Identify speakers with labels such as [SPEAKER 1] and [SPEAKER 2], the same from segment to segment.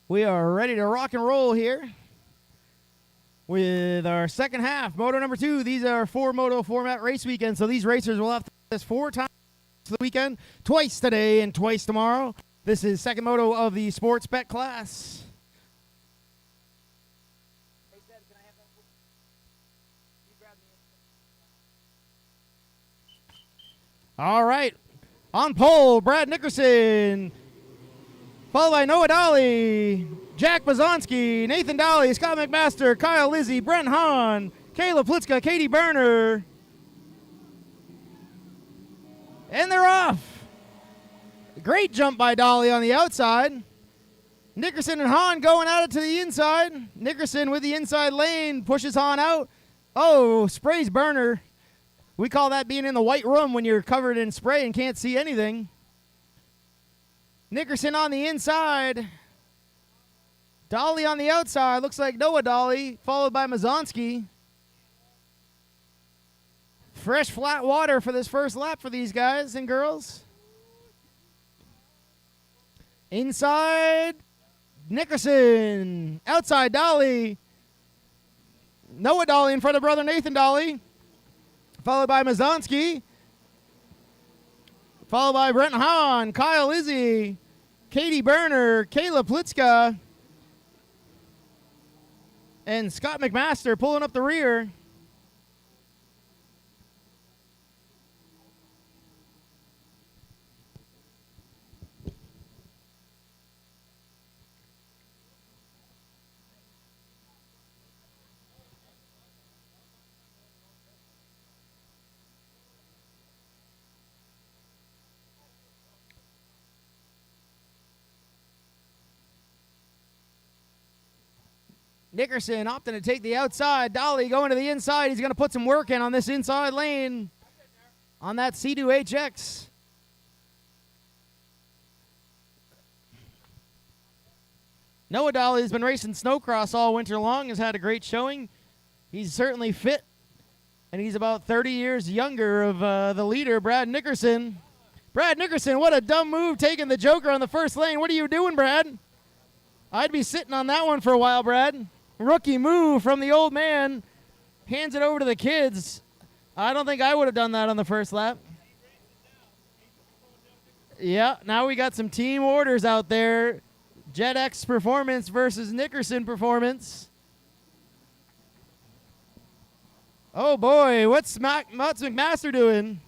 [SPEAKER 1] We are ready to rock and roll here with our second half. Moto number 2. These are 4 Moto format race weekends, so these racers will have to do this 4 times the weekend, twice today and twice tomorrow. This is second Moto of the sports bet class. Hey, Dad, can I have that? You grab me. All right. On pole, Brad Nickerson. Followed by Noah Dolly, Jack Bazonsky, Nathan Dolly, Scott McMaster, Kyle Lizzie, Brent Hahn, Kayla Plitzka, Katie Berner. And they're off. Great jump by Dolly on the outside. Nickerson and Hahn going at it to the inside. Nickerson with the inside lane pushes Hahn out. Oh, sprays Berner. We call that being in the white room when you're covered in spray and can't see anything. Nickerson on the inside. Dolly on the outside. Looks like Noah Dolly, followed by Mazonsky. Fresh, flat water for this first lap for these guys and girls. Inside, Nickerson. Outside, Dolly. Noah Dolly in front of brother Nathan Dolly. Followed by Mazonsky. Followed by Brent Hahn, Kyle Izzy, Katie Berner, Kayla Plitzka, and Scott McMaster pulling up the rear. Nickerson opting to take the outside. Dolly going to the inside. He's going to put some work in on this inside lane on that C2 HX. Noah Dolly's been racing snowcross all winter long, has had a great showing. He's certainly fit, and he's about 30 years younger of the leader, Brad Nickerson. Brad Nickerson, what a dumb move taking the Joker on the first lane. What are you doing, Brad? I'd be sitting on that one for a while, Brad. Rookie move from the old man. Hands it over to the kids. I don't think I would have done that on the first lap. Yeah, now we got some team orders out there. JetX Performance versus Nickerson Performance. Oh, boy. What's McMaster doing?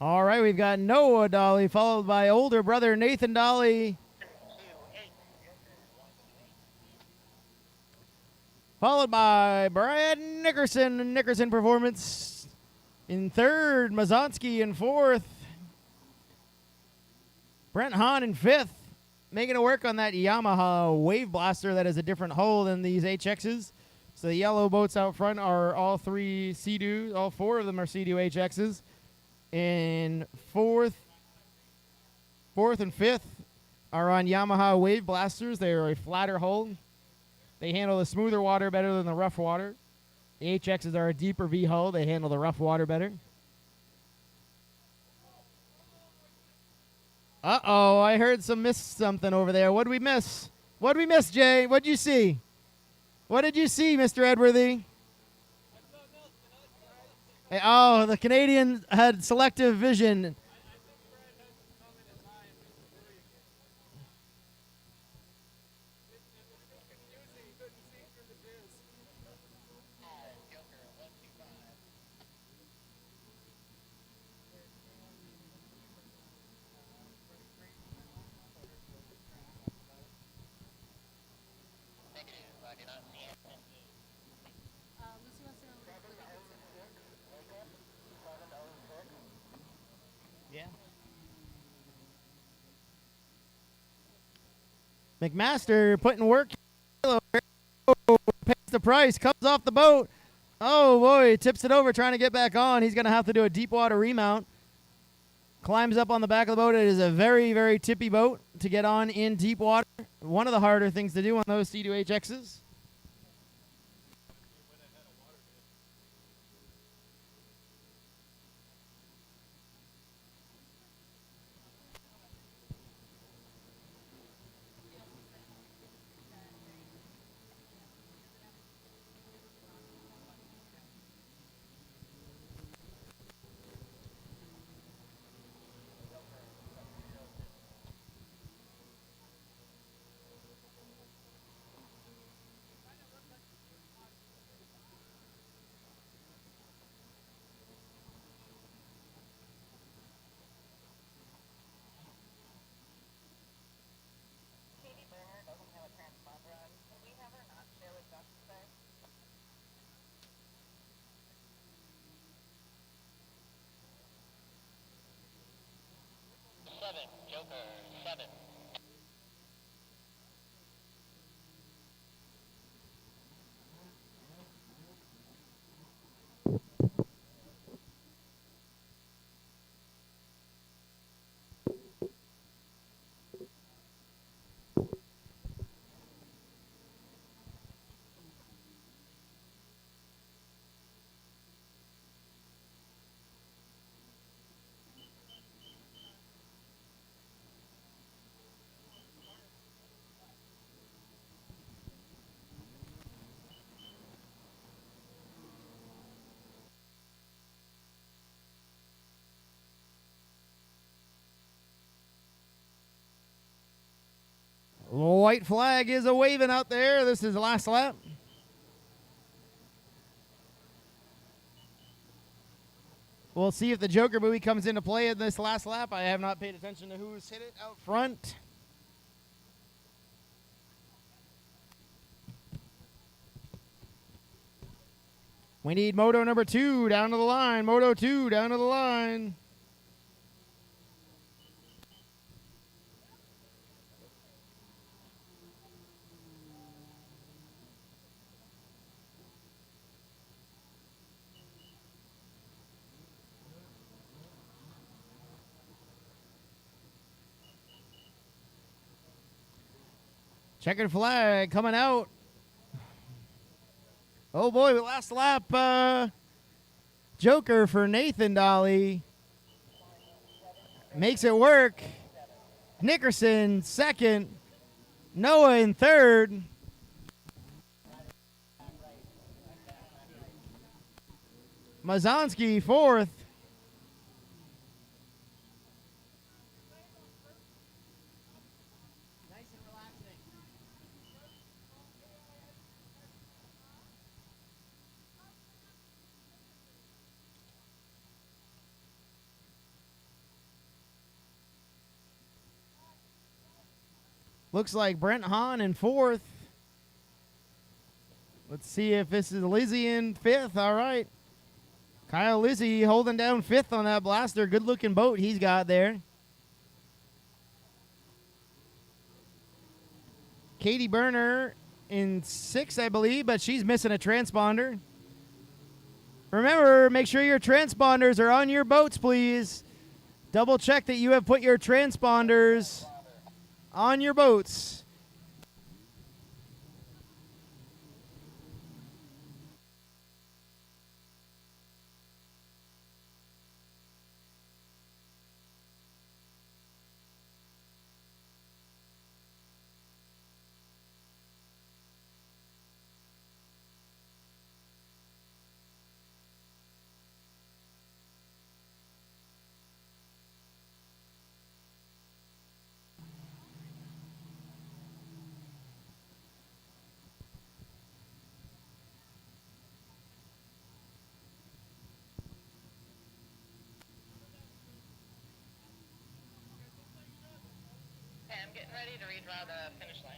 [SPEAKER 1] All right, we've got Noah Dolly, followed by older brother Nathan Dolly. Followed by Brad Nickerson, Nickerson Performance. In third, Mazonsky in fourth. Brent Hahn in fifth. Making it work on that Yamaha Wave Blaster that has a different hull than these HXs. So the yellow boats out front are all 3 Sea-Doo. All 4 of them are Sea-Doo HXs. And fourth and fifth are on Yamaha Wave Blasters. They are a flatter hull. They handle the smoother water better than the rough water. The HXs are a deeper V hull. They handle the rough water better. Uh-oh, I heard something over there. What did we miss? What did we miss, Jay? What did you see? What did you see, Mr. Edworthy? Oh, the Canadian had selective vision. McMaster putting work. Pays the price. Comes off the boat. Oh, boy. Tips it over trying to get back on. He's going to have to do a deep water remount. Climbs up on the back of the boat. It is a very, very tippy boat to get on in deep water. One of the harder things to do on those C2HXs.
[SPEAKER 2] Joker, 7.
[SPEAKER 1] White flag is a waving out there. This is the last lap. We'll see if the Joker buoy comes into play in this last lap. I have not paid attention to who's hit it out front. We need Moto number 2 down to the line. Moto 2 down to the line. Checkered flag coming out. Oh boy, last lap. Joker for Nathan Dolly. Makes it work. Nickerson second. Noah in third. Mazonsky fourth. Looks like Brent Hahn in fourth. Let's see if this is Lizzie in fifth. All right. Kyle Lizzie holding down fifth on that blaster. Good-looking boat he's got there. Katie Berner in sixth, I believe, but she's missing a transponder. Remember, make sure your transponders are on your boats, please. Double check that you have put your transponders on your boats.
[SPEAKER 2] I'm getting ready to redraw the finish line.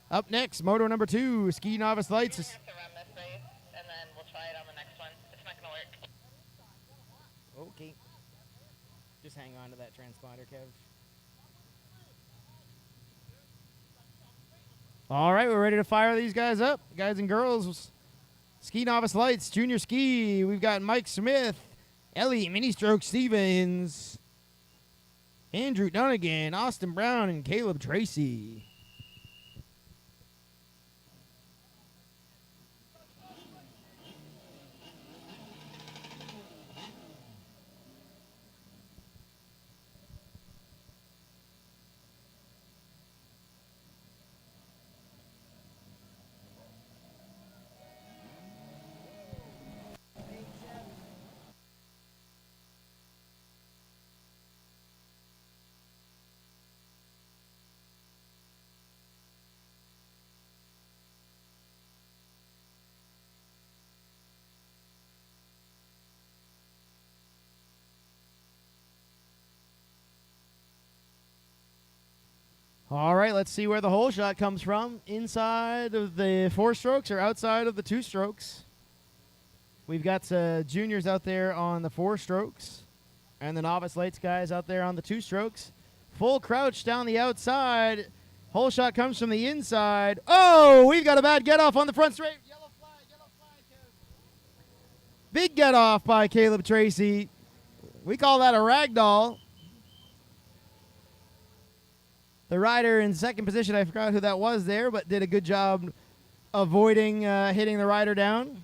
[SPEAKER 1] Up next, Moto number 2, Ski Novice Lights.
[SPEAKER 2] We have to run this race, and then we'll try it on the next one. It's not going to work.
[SPEAKER 1] Okay. Just hang on to that transponder, Kev. All right, we're ready to fire these guys up. Guys and girls, Ski Novice Lights, Junior Ski. We've got Mike Smith, Ellie Mini Stroke Stevens, Andrew Dunnigan, Austin Brown, and Caleb Tracy. All right, let's see where the hole shot comes from. Inside of the 4 strokes or outside of the 2 strokes. We've got juniors out there on the 4 strokes and the Novice Lights guys out there on the 2 strokes. Full crouch down the outside. Hole shot comes from the inside. Oh, we've got a bad get off on the front straight. Yellow flag, Caleb. Big get off by Caleb Tracy. We call that a ragdoll. The rider in second position, I forgot who that was there, but did a good job avoiding hitting the rider down.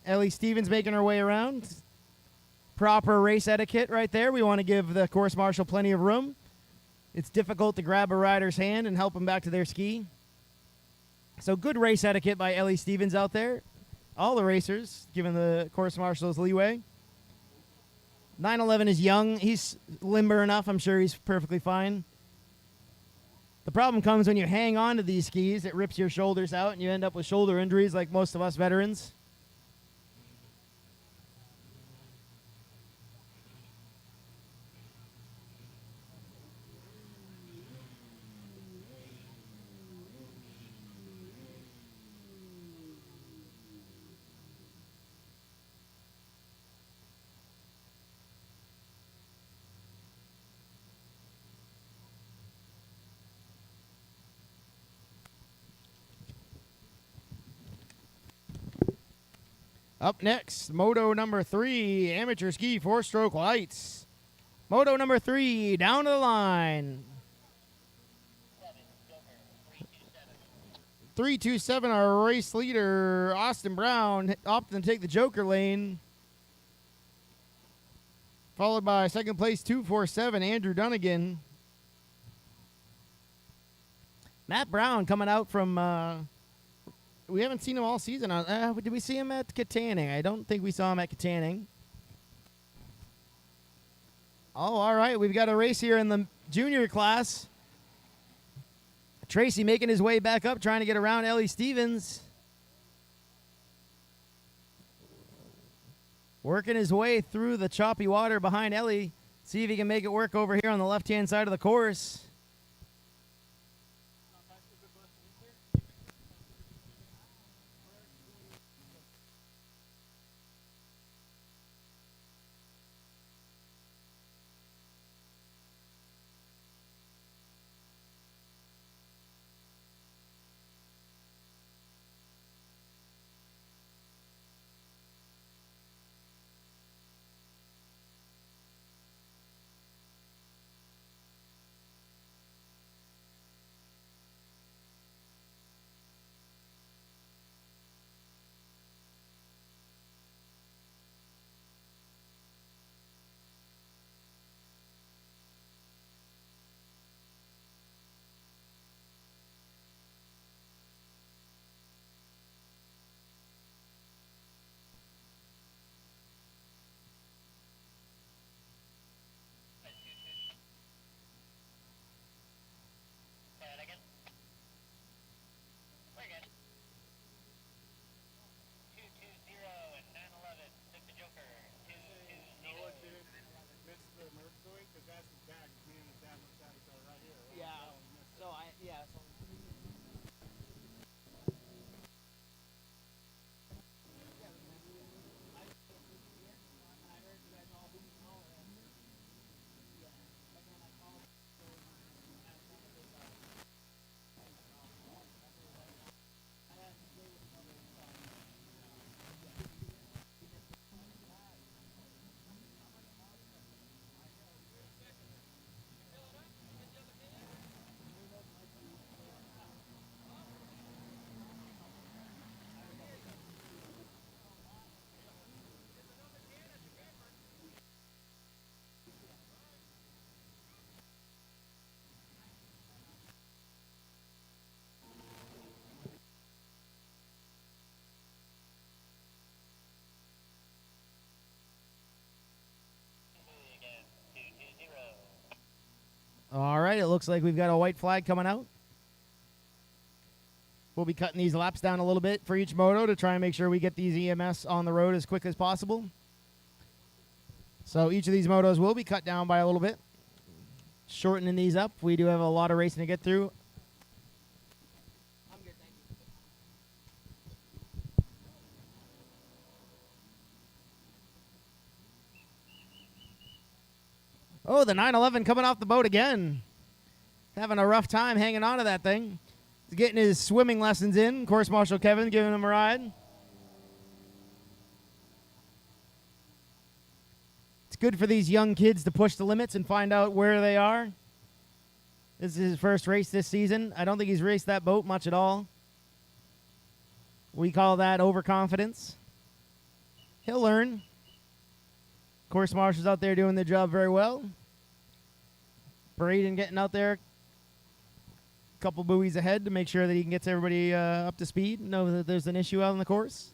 [SPEAKER 1] Ellie Stevens making her way around. Proper race etiquette right there. We want to give the course marshal plenty of room. It's difficult to grab a rider's hand and help them back to their ski. So good race etiquette by Ellie Stevens out there. All the racers giving the course marshals leeway. 911 is young. He's limber enough. I'm sure he's perfectly fine. The problem comes when you hang on to these skis. It rips your shoulders out, and you end up with shoulder injuries like most of us veterans. Up next, Moto number 3, Amateur Ski 4-Stroke Lights. Moto number 3, down to the line. 327, our race leader, Austin Brown, opting to take the Joker lane. Followed by second place, 247, Andrew Dunnigan. Matt Brown coming out from... we haven't seen him all season. Did we see him at Katanning? I don't think we saw him at Katanning. Oh, all right. We've got a race here in the junior class. Tracy making his way back up, trying to get around Ellie Stevens. Working his way through the choppy water behind Ellie. See if he can make it work over here on the left-hand side of the course. right, it looks like we've got a white flag coming out. We'll be cutting these laps down a little bit for each moto to try and make sure we get these EMS on the road as quick as possible. So each of these motos will be cut down by a little bit. Shortening these up. We do have a lot of racing to get through. I'm good, thank you. Oh, the 911 coming off the boat again. Having a rough time hanging on to that thing. He's getting his swimming lessons in. Course Marshal Kevin giving him a ride. It's good for these young kids to push the limits and find out where they are. This is his first race this season. I don't think he's raced that boat much at all. We call that overconfidence. He'll learn. Course Marshal's out there doing the job very well. Braden getting out there a couple buoys ahead to make sure that he can get everybody up to speed, know that there's an issue out on the course.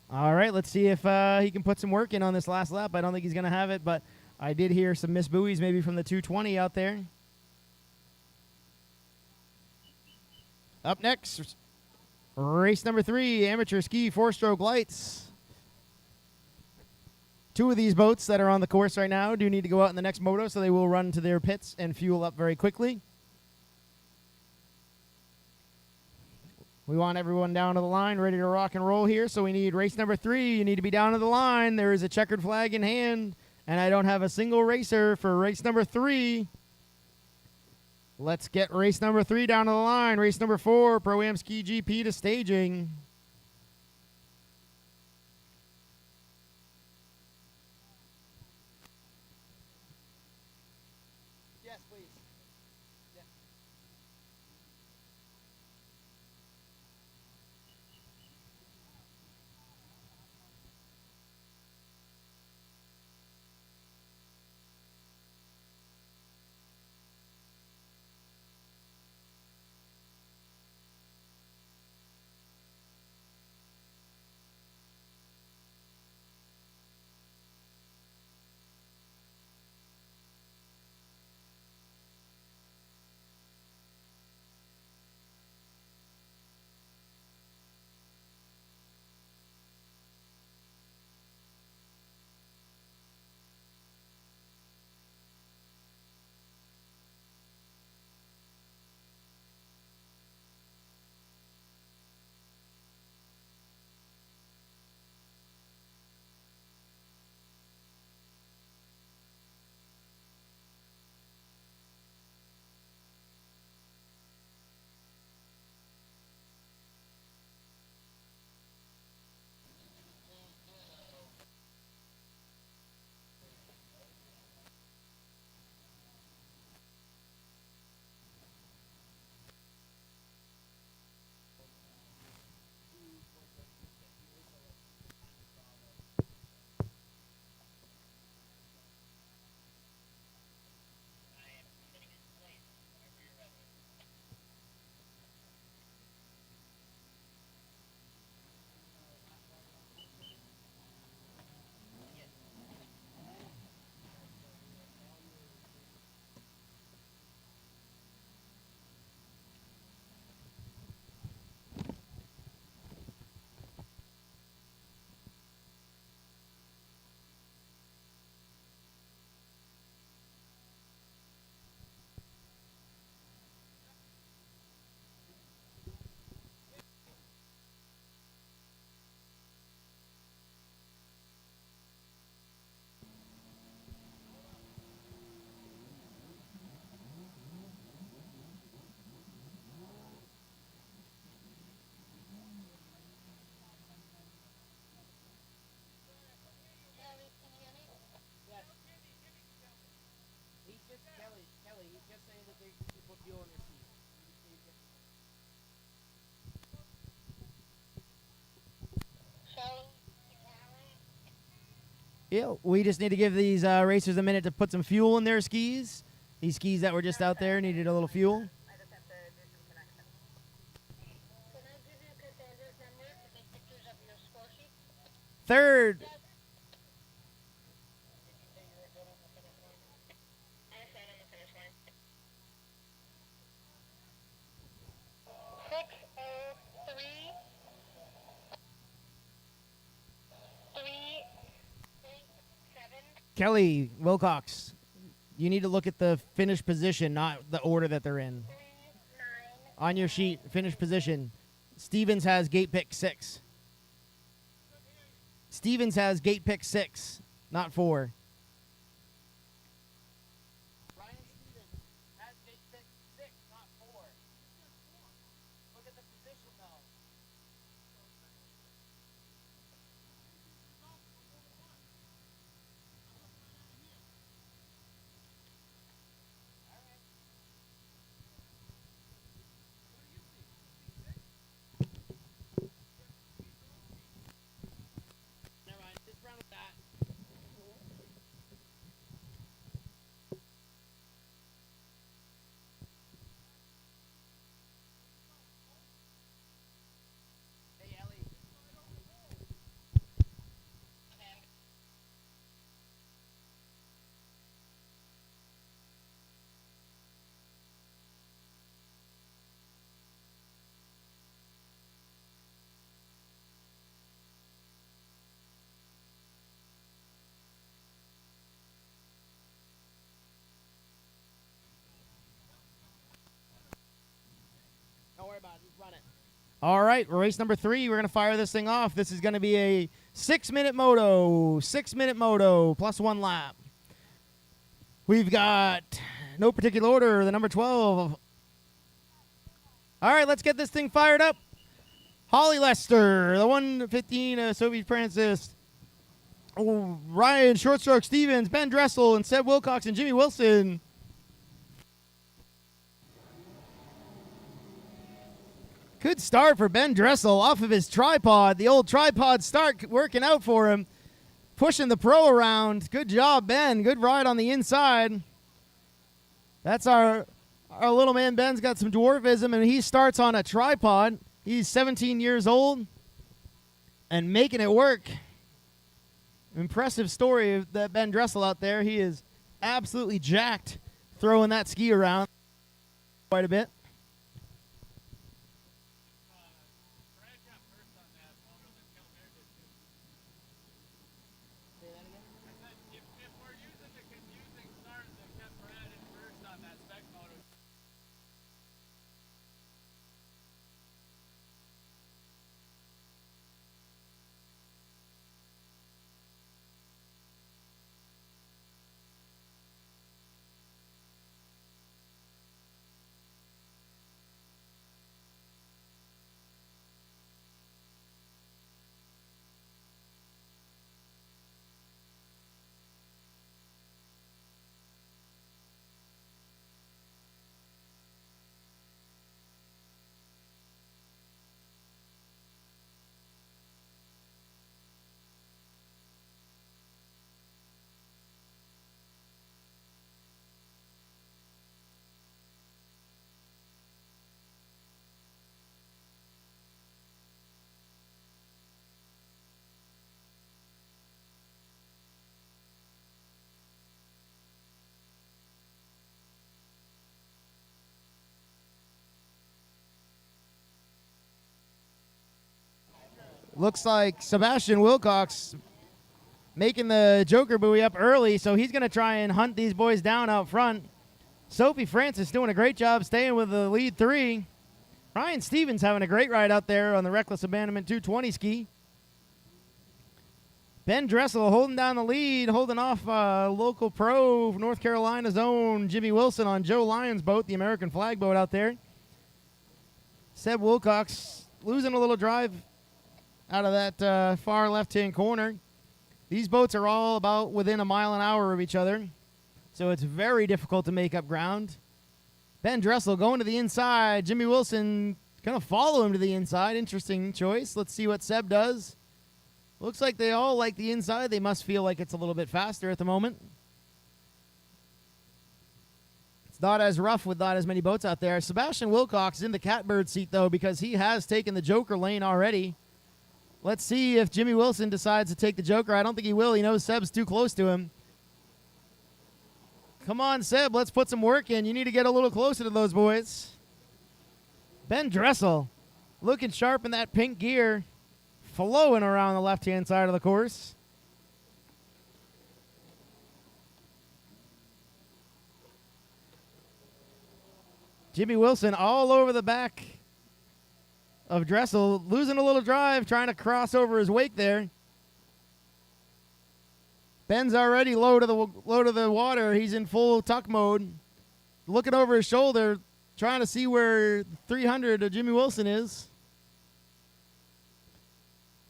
[SPEAKER 1] All right, let's see if he can put some work in on this last lap. I don't think he's going to have it, but I did hear some missed buoys maybe from the 220 out there. Up next, race number 3, amateur ski 4-stroke lights. 2 of these boats that are on the course right now do need to go out in the next moto, so they will run to their pits and fuel up very quickly. We want everyone down to the line, ready to rock and roll here. So we need race number 3. You need to be down to the line. There is a checkered flag in hand, and I don't have a single racer for race number 3. Let's get race number 3 down to the line. Race number 4, Pro-Am Ski GP to staging. Yes, please. Yes. Yeah, we just need to give these racers a minute to put some fuel in their skis. These skis that were just out there needed a little fuel.
[SPEAKER 2] I just have to do some connection. Can I give you Cassandra's number to take pictures of your score sheet?
[SPEAKER 1] Third.
[SPEAKER 2] Did you say you were good on the finish line? I said on the finish line.
[SPEAKER 1] Kelly Wilcox, you need to look at the finish position, not the order that they're in.
[SPEAKER 2] 3, 9,
[SPEAKER 1] On your sheet, finish position. Stevens has gate pick 6. Stevens has gate pick 6, not 4. Ryan Stevens has gate pick 6, not 4. Look at the position, though. Never mind, just run with that. Hey, Ellie. Don't worry about it. Just run it. All right, race number 3. We're going to fire this thing off. This is going to be a 6-minute moto. 6-minute moto plus 1 lap. We've got no particular order, the number 12. All right, let's get this thing fired up. Holly Lester, the 115 Sophie Francis. Oh, Ryan Shortstroke Stevens, Ben Dressel, and Seb Wilcox and Jimmy Wilson. Good start for Ben Dressel off of his tripod. The old tripod start working out for him. Pushing the pro around. Good job, Ben. Good ride on the inside. That's our little man. Ben's got some dwarfism, and he starts on a tripod. He's 17 years old and making it work. Impressive story of that Ben Dressel out there. He is absolutely jacked throwing that ski around quite a bit. Looks like Sebastian Wilcox making the Joker buoy up early, so he's going to try and hunt these boys down out front. Sophie Francis doing a great job staying with the lead 3. Ryan Stevens having a great ride out there on the Reckless Abandonment 220 ski. Ben Dressel holding down the lead, holding off local pro North Carolina's own Jimmy Wilson on Joe Lyons' boat, the American flag boat out there. Seb Wilcox losing a little drive out of that far left-hand corner. These boats are all about within a mile an hour of each other, so it's very difficult to make up ground. Ben Dressel going to the inside. Jimmy Wilson going to follow him to the inside. Interesting choice. Let's see what Seb does. Looks like they all like the inside. They must feel like it's a little bit faster at the moment. It's not as rough with not as many boats out there. Sebastian Wilcox is in the catbird seat, though, because he has taken the Joker lane already. Let's see if Jimmy Wilson decides to take the Joker. I don't think he will. He knows Seb's too close to him. Come on, Seb. Let's put some work in. You need to get a little closer to those boys. Ben Dressel looking sharp in that pink gear, flowing around the left-hand side of the course. Jimmy Wilson all over the back of Dressel, losing a little drive, trying to cross over his wake there. Ben's already low to the water. He's in full tuck mode, looking over his shoulder, trying to see where 300 of Jimmy Wilson is.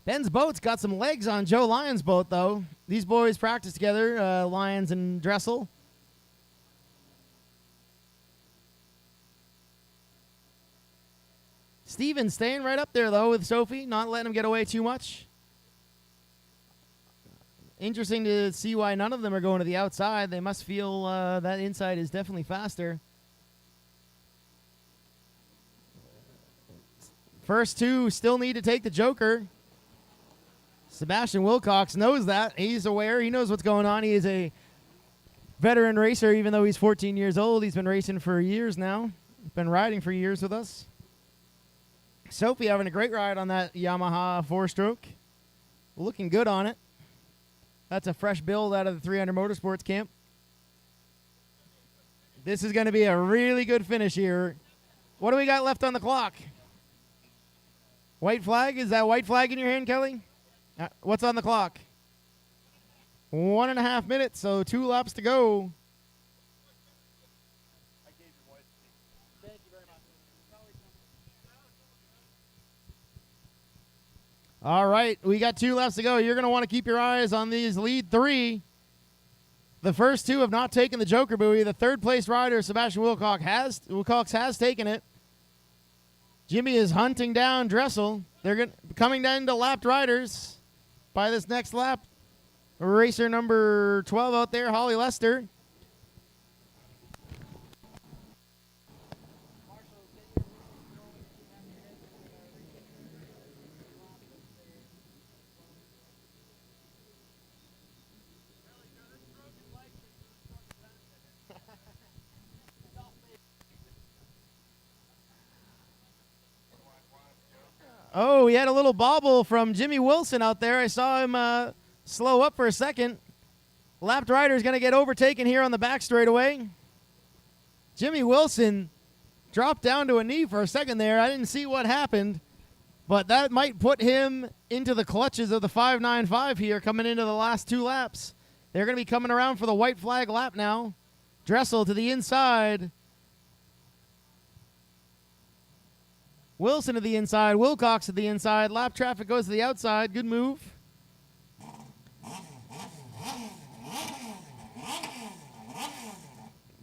[SPEAKER 1] Ben's boat's got some legs on Joe Lyons' boat, though. These boys practice together, Lyons and Dressel. Steven staying right up there, though, with Sophie, not letting him get away too much. Interesting to see why none of them are going to the outside. They must feel that inside is definitely faster. First two still need to take the Joker. Sebastian Wilcox knows that. He's aware. He knows what's going on. He is a veteran racer, even though he's 14 years old. He's been racing for years now. Been riding for years with us. Sophie having a great ride on that Yamaha 4-stroke. Looking good on it. That's a fresh build out of the 300 Motorsports camp. This is going to be a really good finish here. What do we got left on the clock? White flag? Is that white flag in your hand, Kelly? What's on the clock? 1.5 minutes, so 2 laps to go. Thank you very much. All right, we got 2 laps to go. You're going to want to keep your eyes on these lead 3. The first 2 have not taken the Joker buoy. The third-place rider, Sebastian Wilcox, has taken it. Jimmy is hunting down Dressel. They're coming down to lapped riders by this next lap. Racer number 12 out there, Holly Lester. Oh, we had a little bobble from Jimmy Wilson out there. I saw him slow up for a second. Lapped rider is going to get overtaken here on the back straightaway. Jimmy Wilson dropped down to a knee for a second there. I didn't see what happened, but that might put him into the clutches of the 595 here coming into the last 2 laps. They're going to be coming around for the white flag lap now. Dressel to the inside. Wilson to the inside. Wilcox to the inside. Lap traffic goes to the outside. Good move.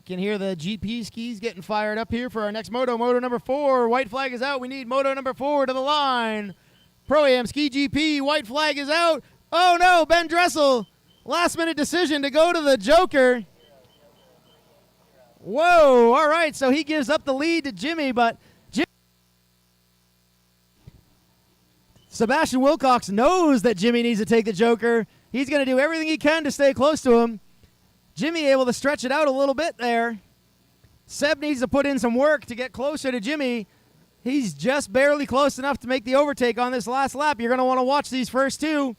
[SPEAKER 1] Can hear the GP skis getting fired up here for our next moto. Moto number 4. White flag is out. We need moto number 4 to the line. Pro-Am Ski GP. White flag is out. Oh, no. Ben Dressel. Last minute decision to go to the Joker. Whoa. All right. So he gives up the lead to Jimmy, but Sebastian Wilcox knows that Jimmy needs to take the Joker. He's going to do everything he can to stay close to him. Jimmy able to stretch it out a little bit there. Seb needs to put in some work to get closer to Jimmy. He's just barely close enough to make the overtake on this last lap. You're going to want to watch these first 2.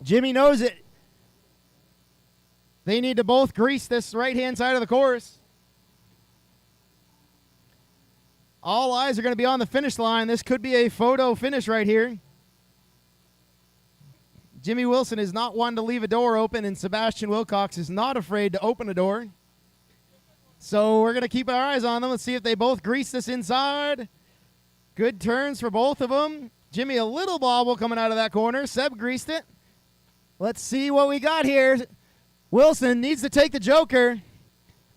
[SPEAKER 1] Jimmy knows it. They need to both grease this right-hand side of the course. All eyes are going to be on the finish line. This could be a photo finish right here. Jimmy Wilson is not one to leave a door open, and Sebastian Wilcox is not afraid to open a door. So we're going to keep our eyes on them. Let's see if they both grease this inside. Good turns for both of them. Jimmy, a little bobble coming out of that corner. Seb greased it. Let's see what we got here. Wilson needs to take the Joker.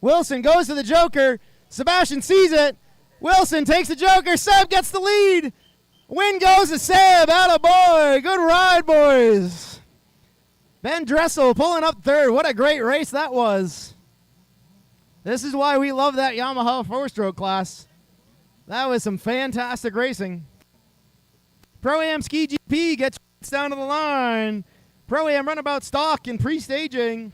[SPEAKER 1] Wilson goes to the Joker. Sebastian sees it. Wilson takes the Joker. Seb gets the lead. Win goes to Seb. Attaboy. Good ride, boys. Ben Dressel pulling up third. What a great race that was. This is why we love that Yamaha 4-stroke class. That was some fantastic racing. Pro-Am Ski GP gets down to the line. Pro-Am runabout stock and pre-staging.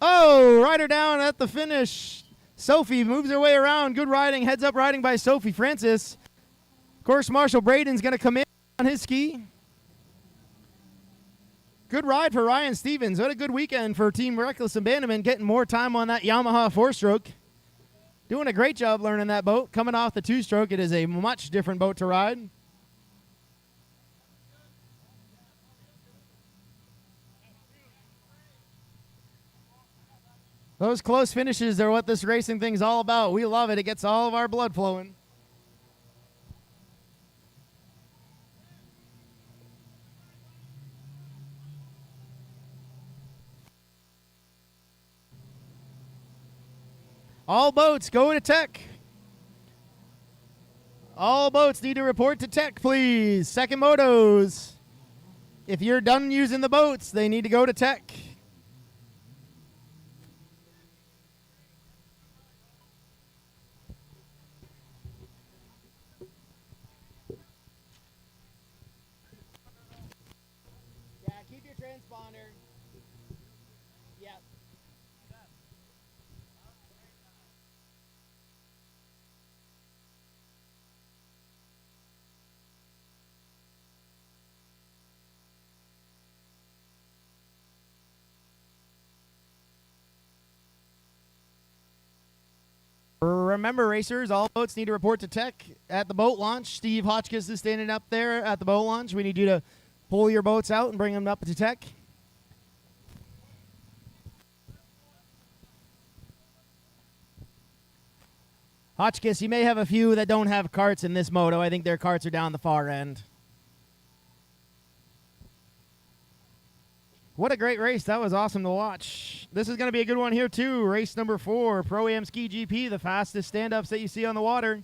[SPEAKER 1] Oh, rider down at the finish. Sophie moves her way around. Good riding. Heads up riding by Sophie Francis. Course Marshal Braden's going to come in on his ski. Good ride for Ryan Stevens. What a good weekend for Team Reckless Abandonment, getting more time on that Yamaha 4-stroke. Doing a great job learning that boat. Coming off the two-stroke, it is a much different boat to ride. Those close finishes are what this racing thing's all about. We love it. It gets all of our blood flowing. All boats go to tech. All boats need to report to tech, please. Second motos. If you're done using the boats, they need to go to tech. Yeah, keep your transponder. Yep. Remember, racers, all boats need to report to tech at the boat launch. Steve Hotchkiss is standing up there at the boat launch. We need you to pull your boats out and bring them up to tech. Hotchkiss, you may have a few that don't have carts in this moto. I think their carts are down the far end. What a great race. That was awesome to watch. This is going to be a good one here, too. Race number 4, Pro-Am Ski GP, the fastest stand-ups that you see on the water.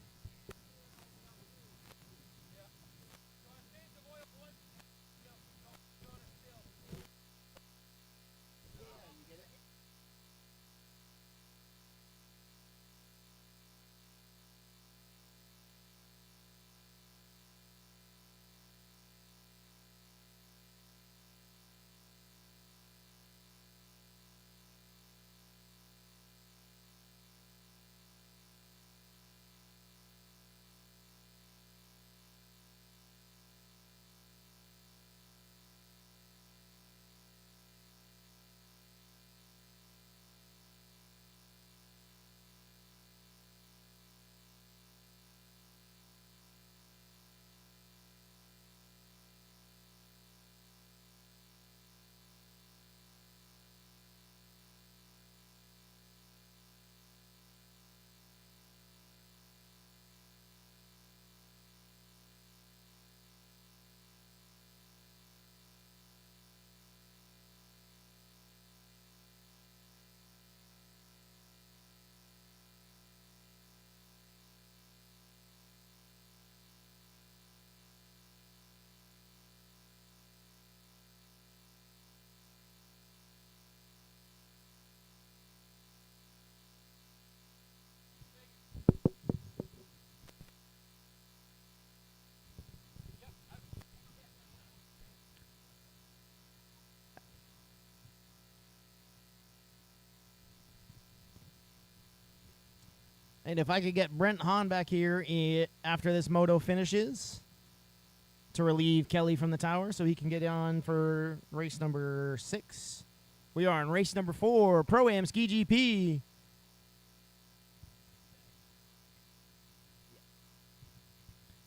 [SPEAKER 1] And if I could get Brent Hahn back here after this moto finishes to relieve Kelly from the tower so he can get on for race number 6. We are in race number 4, Pro-Am Ski GP.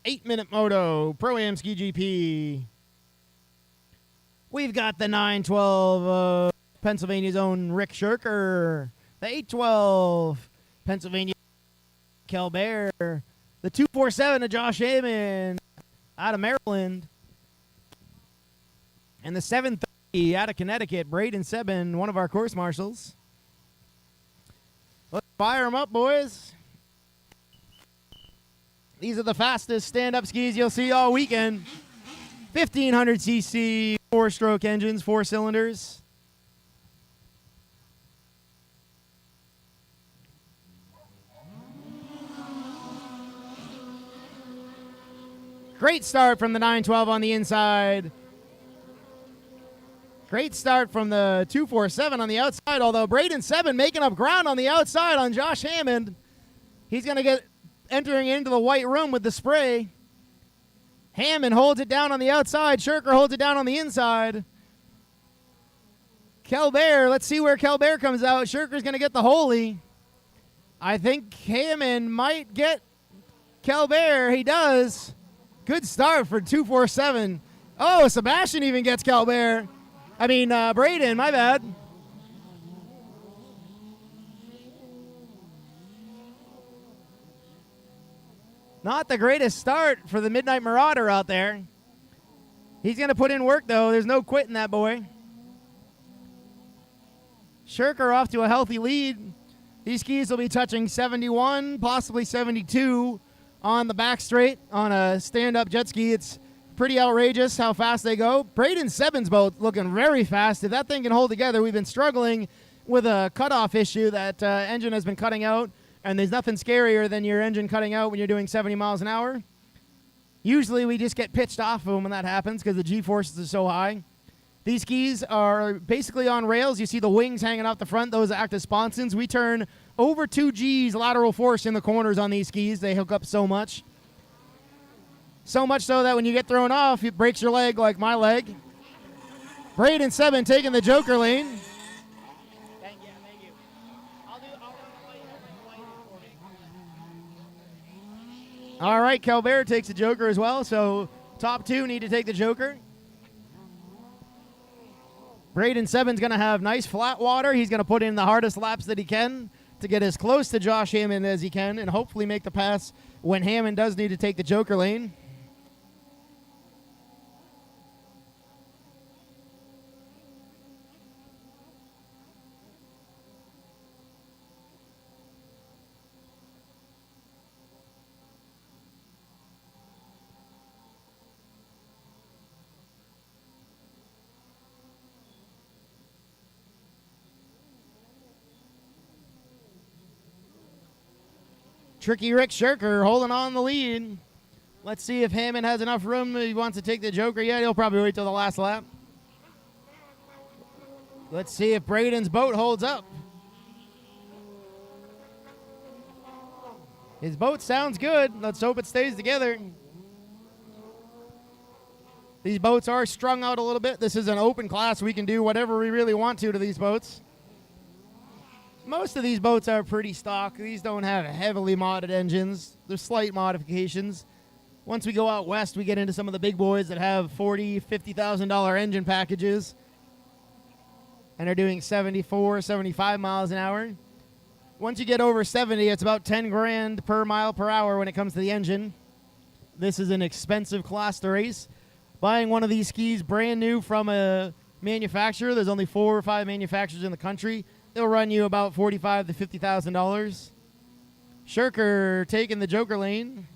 [SPEAKER 1] Eight-minute moto, Pro-Am Ski GP. We've got the 912 Pennsylvania's own Rick Shirker. The 812 Pennsylvania Kelbear, the 247 of Josh Hammond out of Maryland, and the 730 out of Connecticut, Braden Sebin, one of our course marshals. Let's fire them up, boys. These are the fastest stand-up skis you'll see all weekend. 1,500cc, 4-stroke engines, 4 cylinders. Great start from the 912 on the inside. Great start from the 247 on the outside, although Braden Sebin making up ground on the outside on Josh Hammond. He's going to get entering into the white room with the spray. Hammond holds it down on the outside. Shirker holds it down on the inside. Kelbear, let's see where Kelbear comes out. Shirker's going to get the holy. I think Hammond might get Calbert. He does. Good start for 247. Oh, Sebastian even gets Calbert. I mean, Braden, my bad. Not the greatest start for the Midnight Marauder out there. He's going to put in work, though. There's no quitting that boy. Shirker off to a healthy lead. These skis will be touching 71, possibly 72 on the back straight on a stand-up jet ski. It's pretty outrageous how fast they go. Braden Sebbin's boat looking very fast. If that thing can hold together, we've been struggling with a cutoff issue. That engine has been cutting out, and there's nothing scarier than your engine cutting out when you're doing 70 miles an hour. Usually we just get pitched off of them when that happens because the G-forces are so high. These skis are basically on rails. You see the wings hanging out the front. Those act as sponsons. We turn over 2 Gs lateral force in the corners on these skis. They hook up so much. So much so that when you get thrown off, it breaks your leg like my leg. Braden Sebbin taking the Joker lane.
[SPEAKER 3] Thank you.
[SPEAKER 1] All right, Calbert takes the Joker as well. So top 2 need to take the Joker. Braden Sebbin's going to have nice flat water. He's going to put in the hardest laps that he can to get as close to Josh Hammond as he can and hopefully make the pass when Hammond does need to take the Joker lane. Tricky Rick Shirker holding on the lead. Let's see if Hammond has enough room. He wants to take the Joker yet. He'll probably wait till the last lap. Let's see if Braden's boat holds up. His boat sounds good. Let's hope it stays together. These boats are strung out a little bit. This is an open class. We can do whatever we really want to these boats. Most of these boats are pretty stock. These don't have heavily modded engines. There's slight modifications. Once we go out west, we get into some of the big boys that have $40,000, $50,000 engine packages and are doing 74, 75 miles an hour. Once you get over 70, it's about 10 grand per mile per hour when it comes to the engine. This is an expensive class to race. Buying one of these skis brand new from a manufacturer, there's only 4 or 5 manufacturers in the country. They'll run you about $45,000 to $50,000. Shirker taking the Joker lane.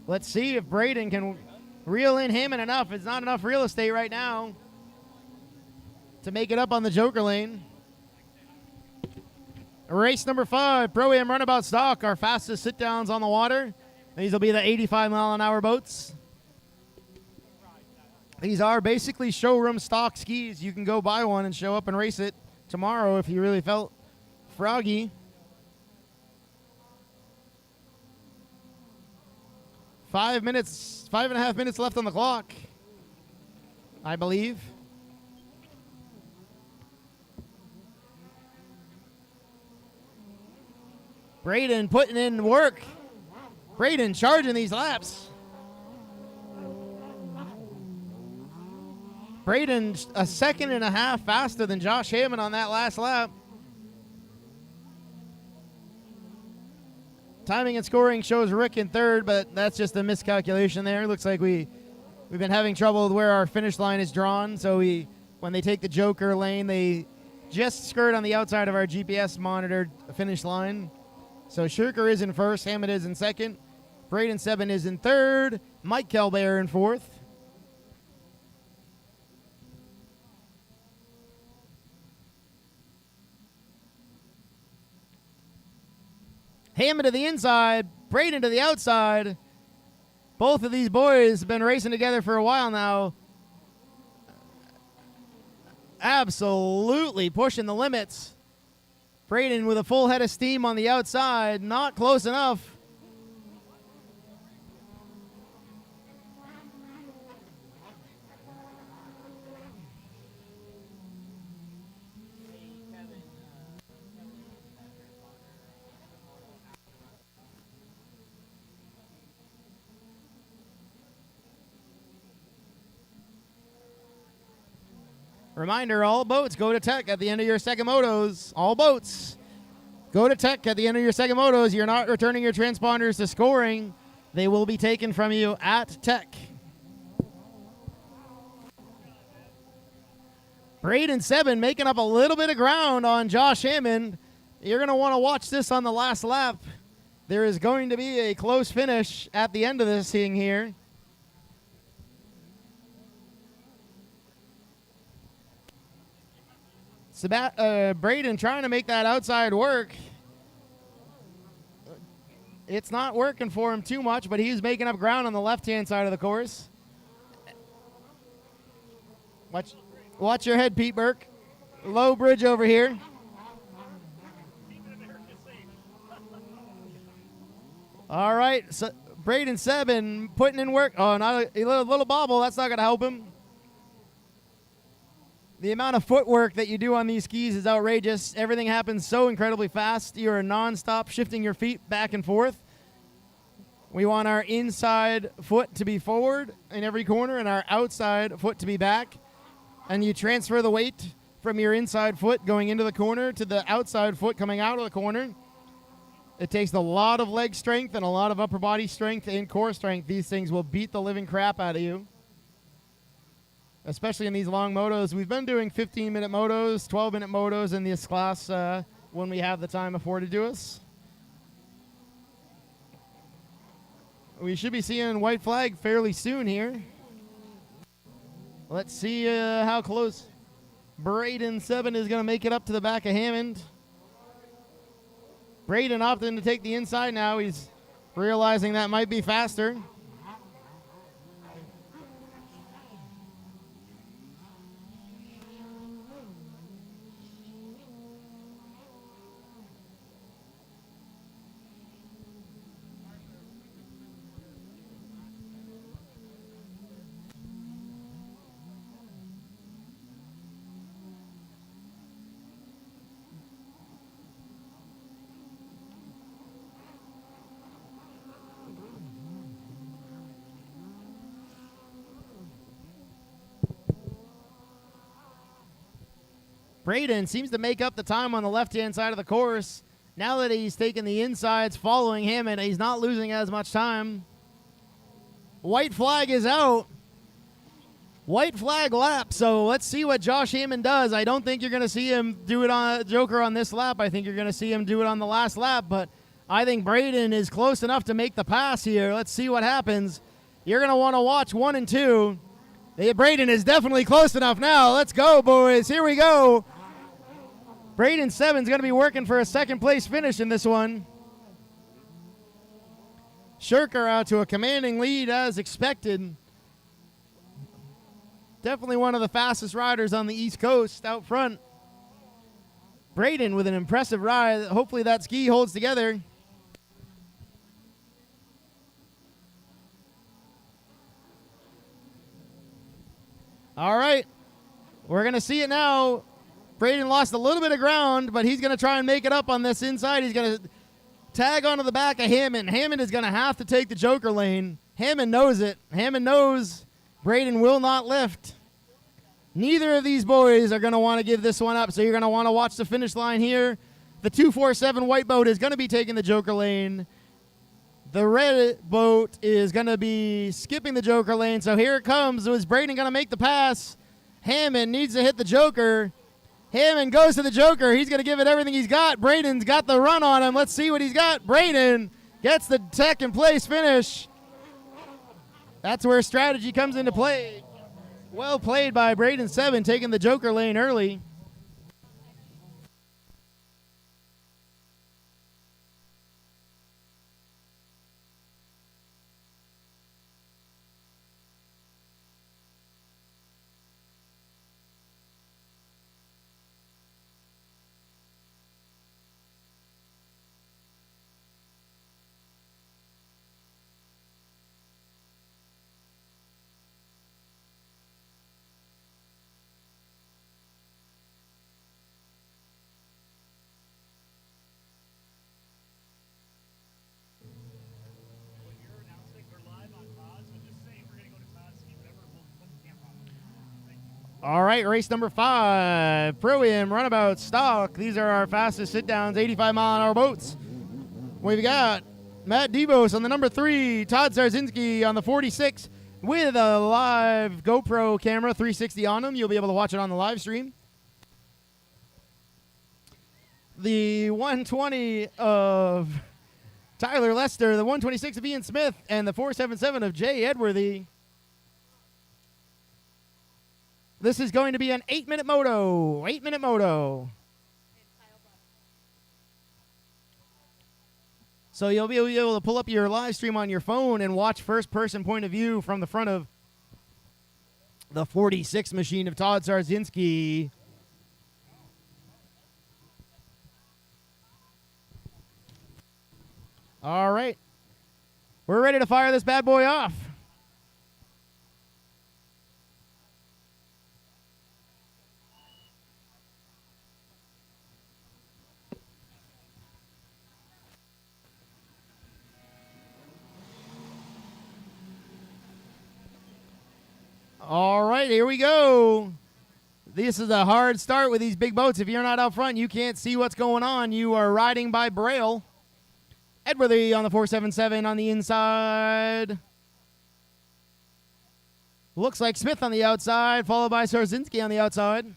[SPEAKER 1] Let's see if Braden can reel in Hammond enough. It's not enough real estate right now to make it up on the Joker lane. Race number 5, Pro-Am Runabout Stock, our fastest sit-downs on the water. These will be the 85-mile-an-hour boats. These are basically showroom stock skis. You can go buy one and show up and race it tomorrow if you really felt froggy. 5.5 minutes left on the clock, I believe. Braden putting in work. Braden charging these laps. Braden a second and a half faster than Josh Hammond on that last lap. Timing and scoring shows Rick in third, but that's just a miscalculation there. Looks like we've been having trouble with where our finish line is drawn. So when they take the Joker lane, they just skirt on the outside of our GPS monitored finish line. So Shirker is in first, Hammond is in second, Braden Sebbin is in third, Mike Calbert in fourth. Hammond to the inside, Braden to the outside. Both of these boys have been racing together for a while now. Absolutely pushing the limits. Braden with a full head of steam on the outside. Not close enough. Reminder, all boats go to tech at the end of your second motos. All boats go to tech at the end of your second motos. You're not returning your transponders to scoring. They will be taken from you at tech. Braden 7 making up a little bit of ground on Josh Hammond. You're going to want to watch this on the last lap. There is going to be a close finish at the end of this thing here. Braden trying to make that outside work. It's not working for him too much, but he's making up ground on the left-hand side of the course. Watch your head, Pete Burke. Low bridge over here. All right, so Braden 7 putting in work. Oh, not a little bobble. That's not going to help him. The amount of footwork that you do on these skis is outrageous. Everything happens so incredibly fast. You're nonstop shifting your feet back and forth. We want our inside foot to be forward in every corner and our outside foot to be back. And you transfer the weight from your inside foot going into the corner to the outside foot coming out of the corner. It takes a lot of leg strength and a lot of upper body strength and core strength. These things will beat the living crap out of you, especially in these long motos. We've been doing 15-minute motos, 12-minute motos in this class when we have the time afforded to us. We should be seeing white flag fairly soon here. Let's see how close Braden 7 is going to make it up to the back of Hammond. Braden opting to take the inside now. He's realizing that might be faster. Braden seems to make up the time on the left-hand side of the course. Now that he's taking the insides, following him, and he's not losing as much time. White flag is out. White flag lap, so let's see what Josh Hammond does. I don't think you're going to see him do it on Joker on this lap. I think you're going to see him do it on the last lap, but I think Braden is close enough to make the pass here. Let's see what happens. You're going to want to watch 1 and 2. Braden is definitely close enough now. Let's go, boys. Here we go. Braden 7's going to be working for a second-place finish in this one. Shirker out to a commanding lead as expected. Definitely one of the fastest riders on the East Coast out front. Braden with an impressive ride. Hopefully that ski holds together. All right, we're going to see it now. Braden lost a little bit of ground, but he's going to try and make it up on this inside. He's going to tag onto the back of Hammond. Hammond is going to have to take the Joker lane. Hammond knows it. Hammond knows Braden will not lift. Neither of these boys are going to want to give this one up, so you're going to want to watch the finish line here. The 247 white boat is going to be taking the Joker lane. The red boat is going to be skipping the Joker lane, so here it comes. Is Braden going to make the pass? Hammond needs to hit the Joker. Hammond goes to the Joker. He's going to give it everything he's got. Braden's got the run on him. Let's see what he's got. Braden gets the second place finish. That's where strategy comes into play. Well played by Braden 7, taking the Joker lane early. All right, race number 5, Pro-Am Runabout Stock. These are our fastest sit-downs, 85-mile-an-hour boats. We've got Matt Devos on the number 3, Todd Sarzinski on the 46 with a live GoPro camera, 360 on them. You'll be able to watch it on the live stream. The 120 of Tyler Lester, the 126 of Ian Smith, and the 477 of Jay Edworthy. This is going to be an 8-minute moto. 8-minute moto. So you'll be able to pull up your live stream on your phone and watch first-person point of view from the front of the 46 machine of Todd Sarzinski. All right. We're ready to fire this bad boy off. All right, here we go. This is a hard start with these big boats. If you're not out front, you can't see what's going on. You are riding by braille. Edworthy on the 477 on the inside. Looks like Smith on the outside, followed by Sarzinski on the outside.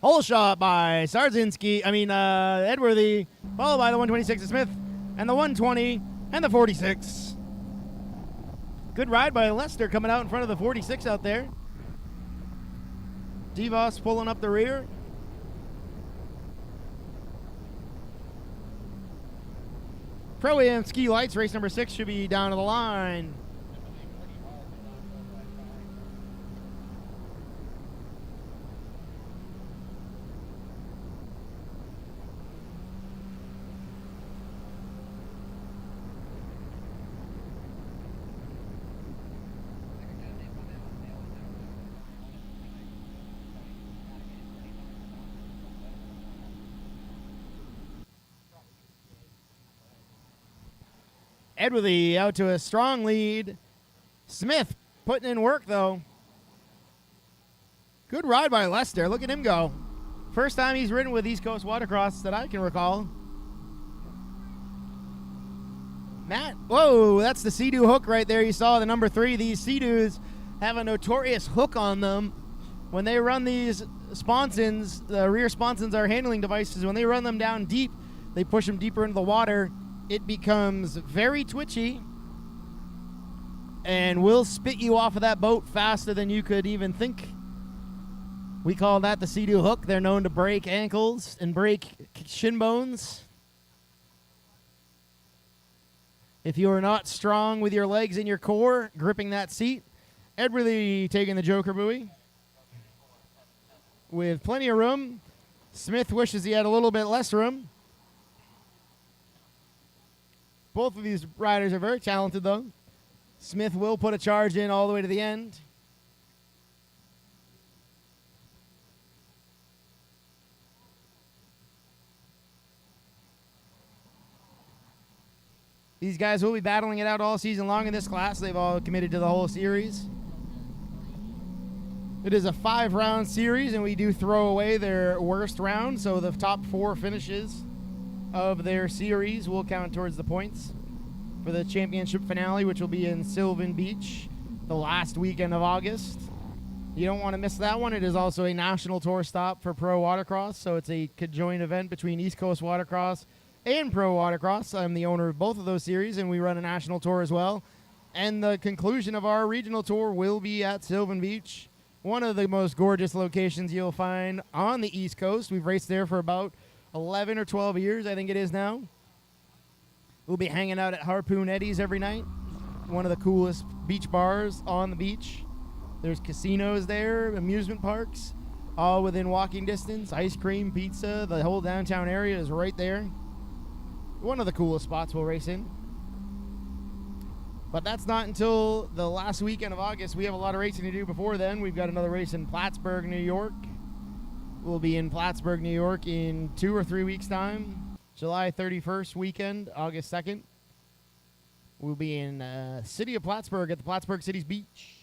[SPEAKER 1] Hole shot by Edworthy, followed by the 126 of Smith, and the 120, and the 46. Good ride by Lester coming out in front of the 46 out there. DeVos pulling up the rear. Pro-Am Ski Lights, race number 6 should be down to the line. Edworthy out to a strong lead. Smith putting in work, though. Good ride by Lester. Look at him go. First time he's ridden with East Coast Watercross that I can recall. Matt, whoa, that's the Sea-Doo hook right there. You saw the number 3. These Sea-Doos have a notorious hook on them. When they run these sponsons, the rear sponsons are handling devices. When they run them down deep, they push them deeper into the water. It becomes very twitchy and will spit you off of that boat faster than you could even think. We call that the Sea-Doo hook. They're known to break ankles and break shin bones. If you are not strong with your legs and your core, gripping that seat, Edworthy taking the Joker buoy. With plenty of room. Smith wishes he had a little bit less room. Both of these riders are very talented, though. Smith will put a charge in all the way to the end. These guys will be battling it out all season long in this class. They've all committed to the whole series. It is a 5-round series, and we do throw away their worst round, so the top 4 finishes of their series will count towards the points for the championship finale, which will be in Sylvan Beach the last weekend of August. You don't want to miss that one. It is also a national tour stop for Pro Watercross, so it's a conjoined event between East Coast Watercross and Pro Watercross. I'm the owner of both of those series, and we run a national tour as well. And the conclusion of our regional tour will be at Sylvan Beach, one of the most gorgeous locations you'll find on the East Coast. We've raced there for about 11 or 12 years, I think it is now. We'll be hanging out at Harpoon Eddie's every night, one of the coolest beach bars on the beach. There's casinos there, amusement parks, all within walking distance. Ice cream, pizza, the whole downtown area is right there. One of the coolest spots we'll race in. But that's not until the last weekend of August. We have a lot of racing to do before then. We've got another race in Plattsburgh, New York. We'll be in Plattsburgh, New York in 2 or 3 weeks' time. July 31st weekend, August 2nd. We'll be in city of Plattsburgh at the Plattsburgh City's Beach.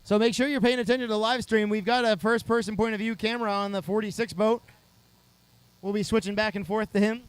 [SPEAKER 1] So make sure you're paying attention to the live stream. We've got a first-person point of view camera on the 46 boat. We'll be switching back and forth to him.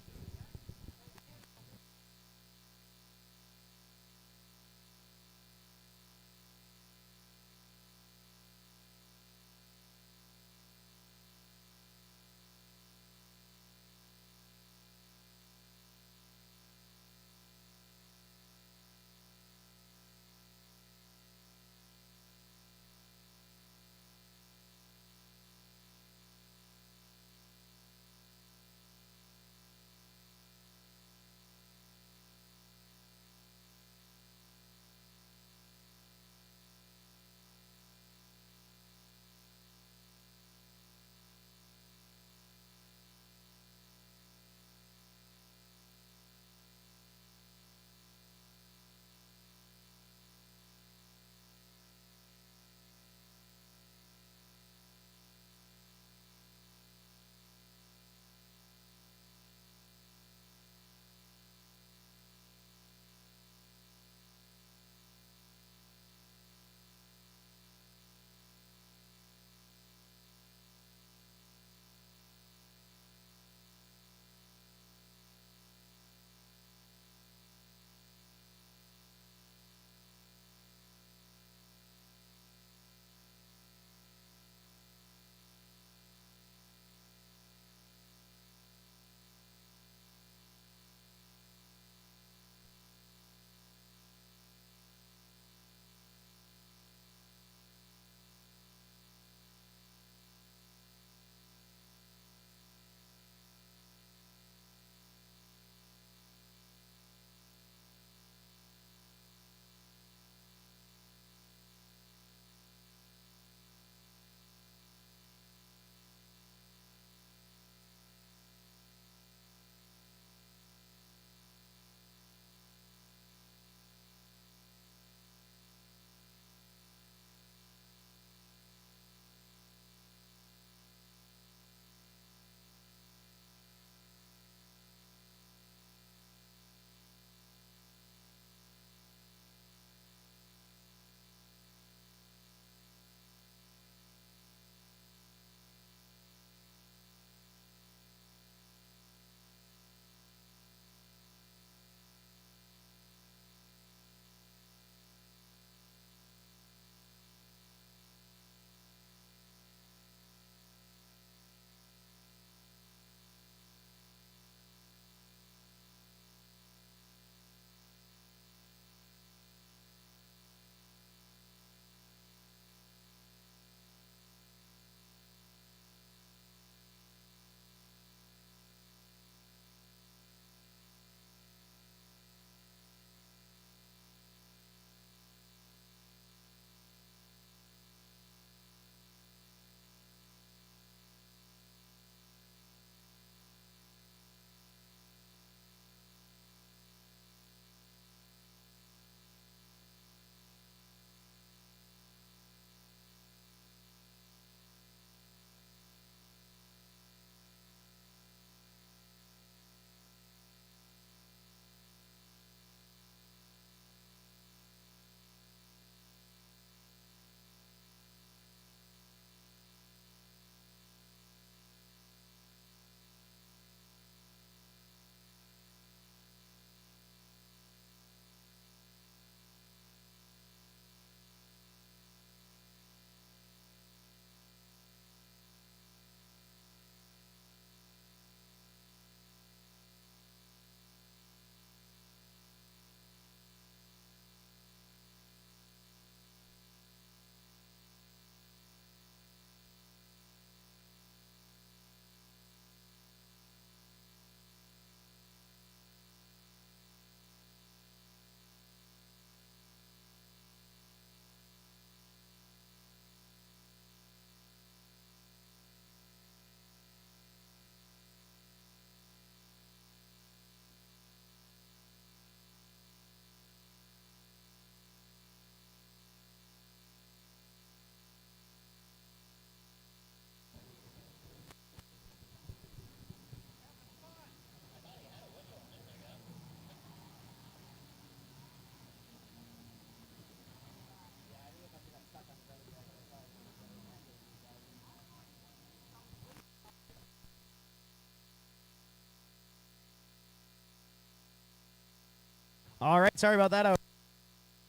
[SPEAKER 1] All right, sorry about that. I was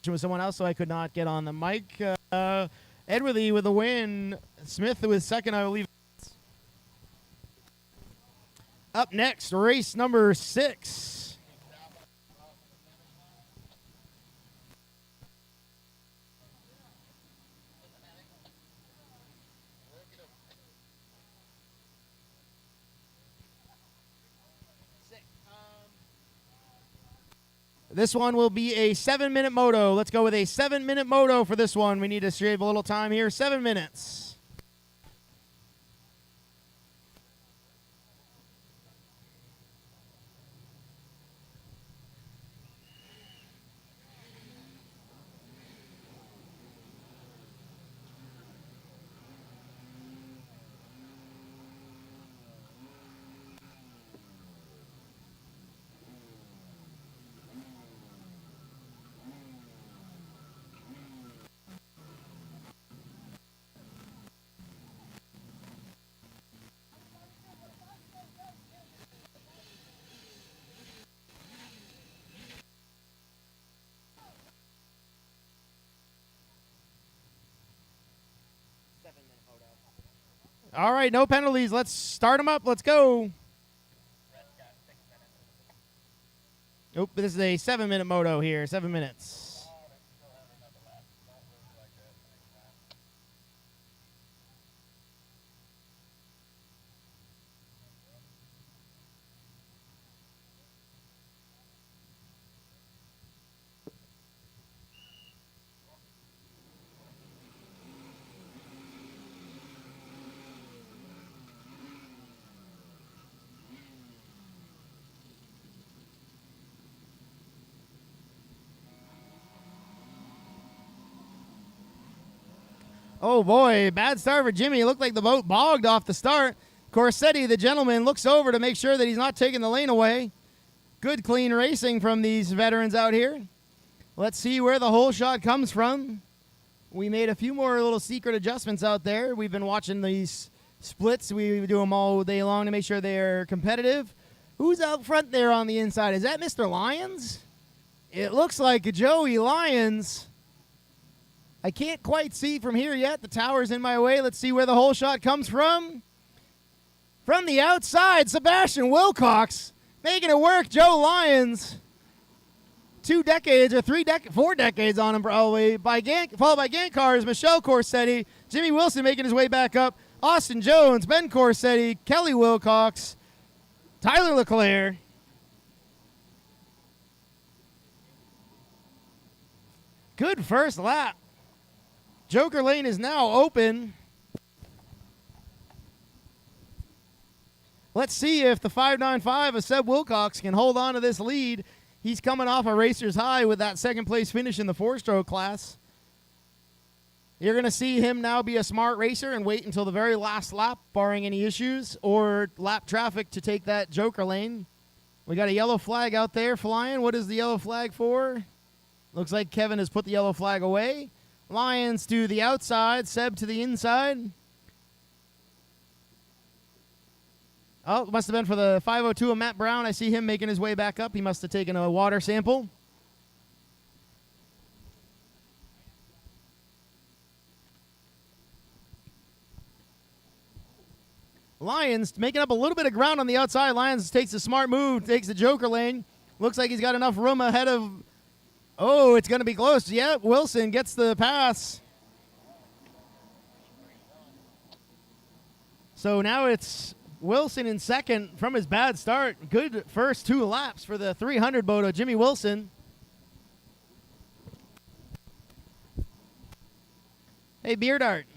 [SPEAKER 1] with someone else, so I could not get on the mic. Edworthy with the win. Smith was second, I believe. Up next, race number 6. This one will be a 7-minute moto. Let's go with a 7-minute moto for this one. We need to save a little time here. 7 minutes. All right, no penalties. Let's start them up. Let's go. Nope, this is a 7-minute moto here. 7 minutes. Oh, boy, bad start for Jimmy. It looked like the boat bogged off the start. Corsetti, the gentleman, looks over to make sure that he's not taking the lane away. Good, clean racing from these veterans out here. Let's see where the hole shot comes from. We made a few more little secret adjustments out there. We've been watching these splits. We do them all day long to make sure they're competitive. Who's out front there on the inside? Is that Mr. Lyons? It looks like Joey Lyons. I can't quite see from here yet. The tower's in my way. Let's see where the hole shot comes from. From the outside, Sebastian Wilcox making it work. Joe Lyons, 4 decades on him probably. Followed by Gantt Cars, Michelle Corsetti, Jimmy Wilson making his way back up, Austin Jones, Ben Corsetti, Kelly Wilcox, Tyler LeClaire. Good first lap. Joker Lane is now open. Let's see if the 595 of Seb Wilcox can hold on to this lead. He's coming off a racer's high with that second place finish in the 4-stroke class. You're going to see him now be a smart racer and wait until the very last lap, barring any issues, or lap traffic to take that Joker Lane. We got a yellow flag out there flying. What is the yellow flag for? Looks like Kevin has put the yellow flag away. Lyons to the outside, Seb to the inside. Oh, it must have been for the 502 of Matt Brown. I see him making his way back up. He must have taken a water sample. Lyons making up a little bit of ground on the outside. Lyons takes a smart move, takes the Joker Lane. Looks like he's got enough room ahead of... Oh, it's going to be close. Yeah, Wilson gets the pass. So now it's Wilson in second from his bad start. Good first 2 laps for the 300 Moto, Jimmy Wilson. Hey, Beard Art.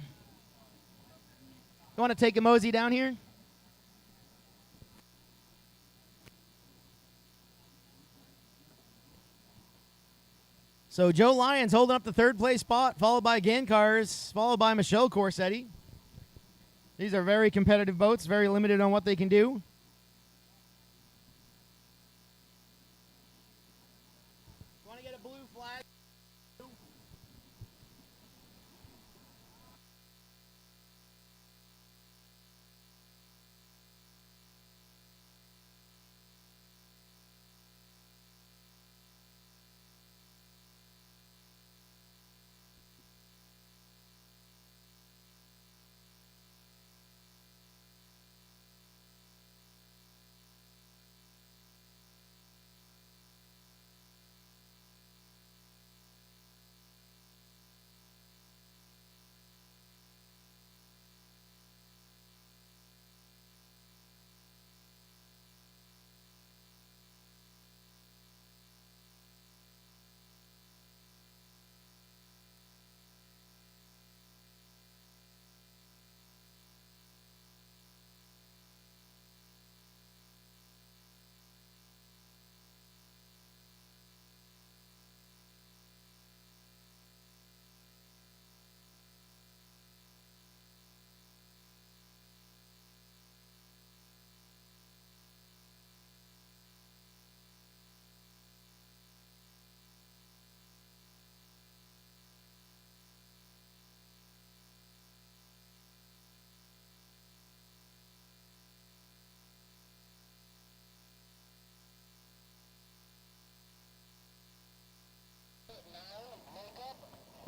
[SPEAKER 1] You want to take a mosey down here? So Joe Lyons holding up the 3rd place spot, followed by Gantt Cars, followed by Michelle Corsetti. These are very competitive boats, very limited on what they can do. Want to get a blue flag?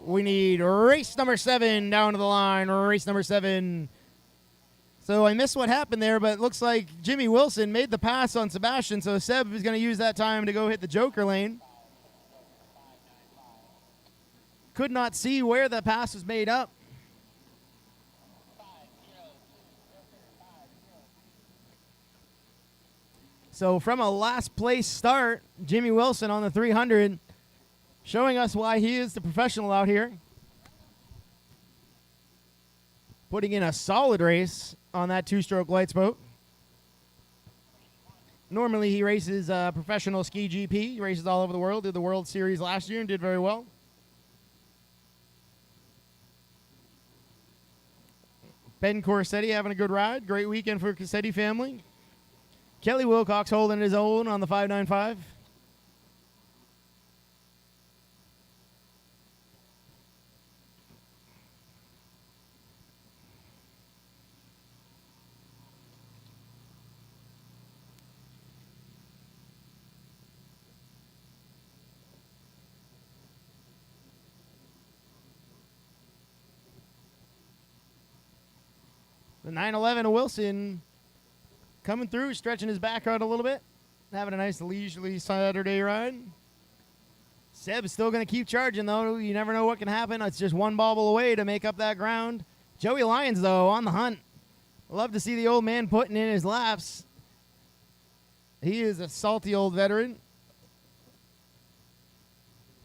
[SPEAKER 1] We need race number 7 down to the line. Race number 7. So I missed what happened there, but it looks like Jimmy Wilson made the pass on Sebastian, so Seb is going to use that time to go hit the Joker lane. Could not see where the pass was made up. So from a last place start, Jimmy Wilson on the 300, showing us why he is the professional out here. Putting in a solid race on that 2-stroke lights boat. Normally he races professional ski GP. He races all over the world. Did the World Series last year and did very well. Ben Corsetti having a good ride. Great weekend for Corsetti family. Kelly Wilcox holding his own on the 595. The 911 of Wilson coming through, stretching his back out a little bit, having a nice leisurely Saturday ride. Seb's still going to keep charging, though. You never know what can happen. It's just one bobble away to make up that ground. Joey Lyons, though, on the hunt. Love to see the old man putting in his laps. He is a salty old veteran.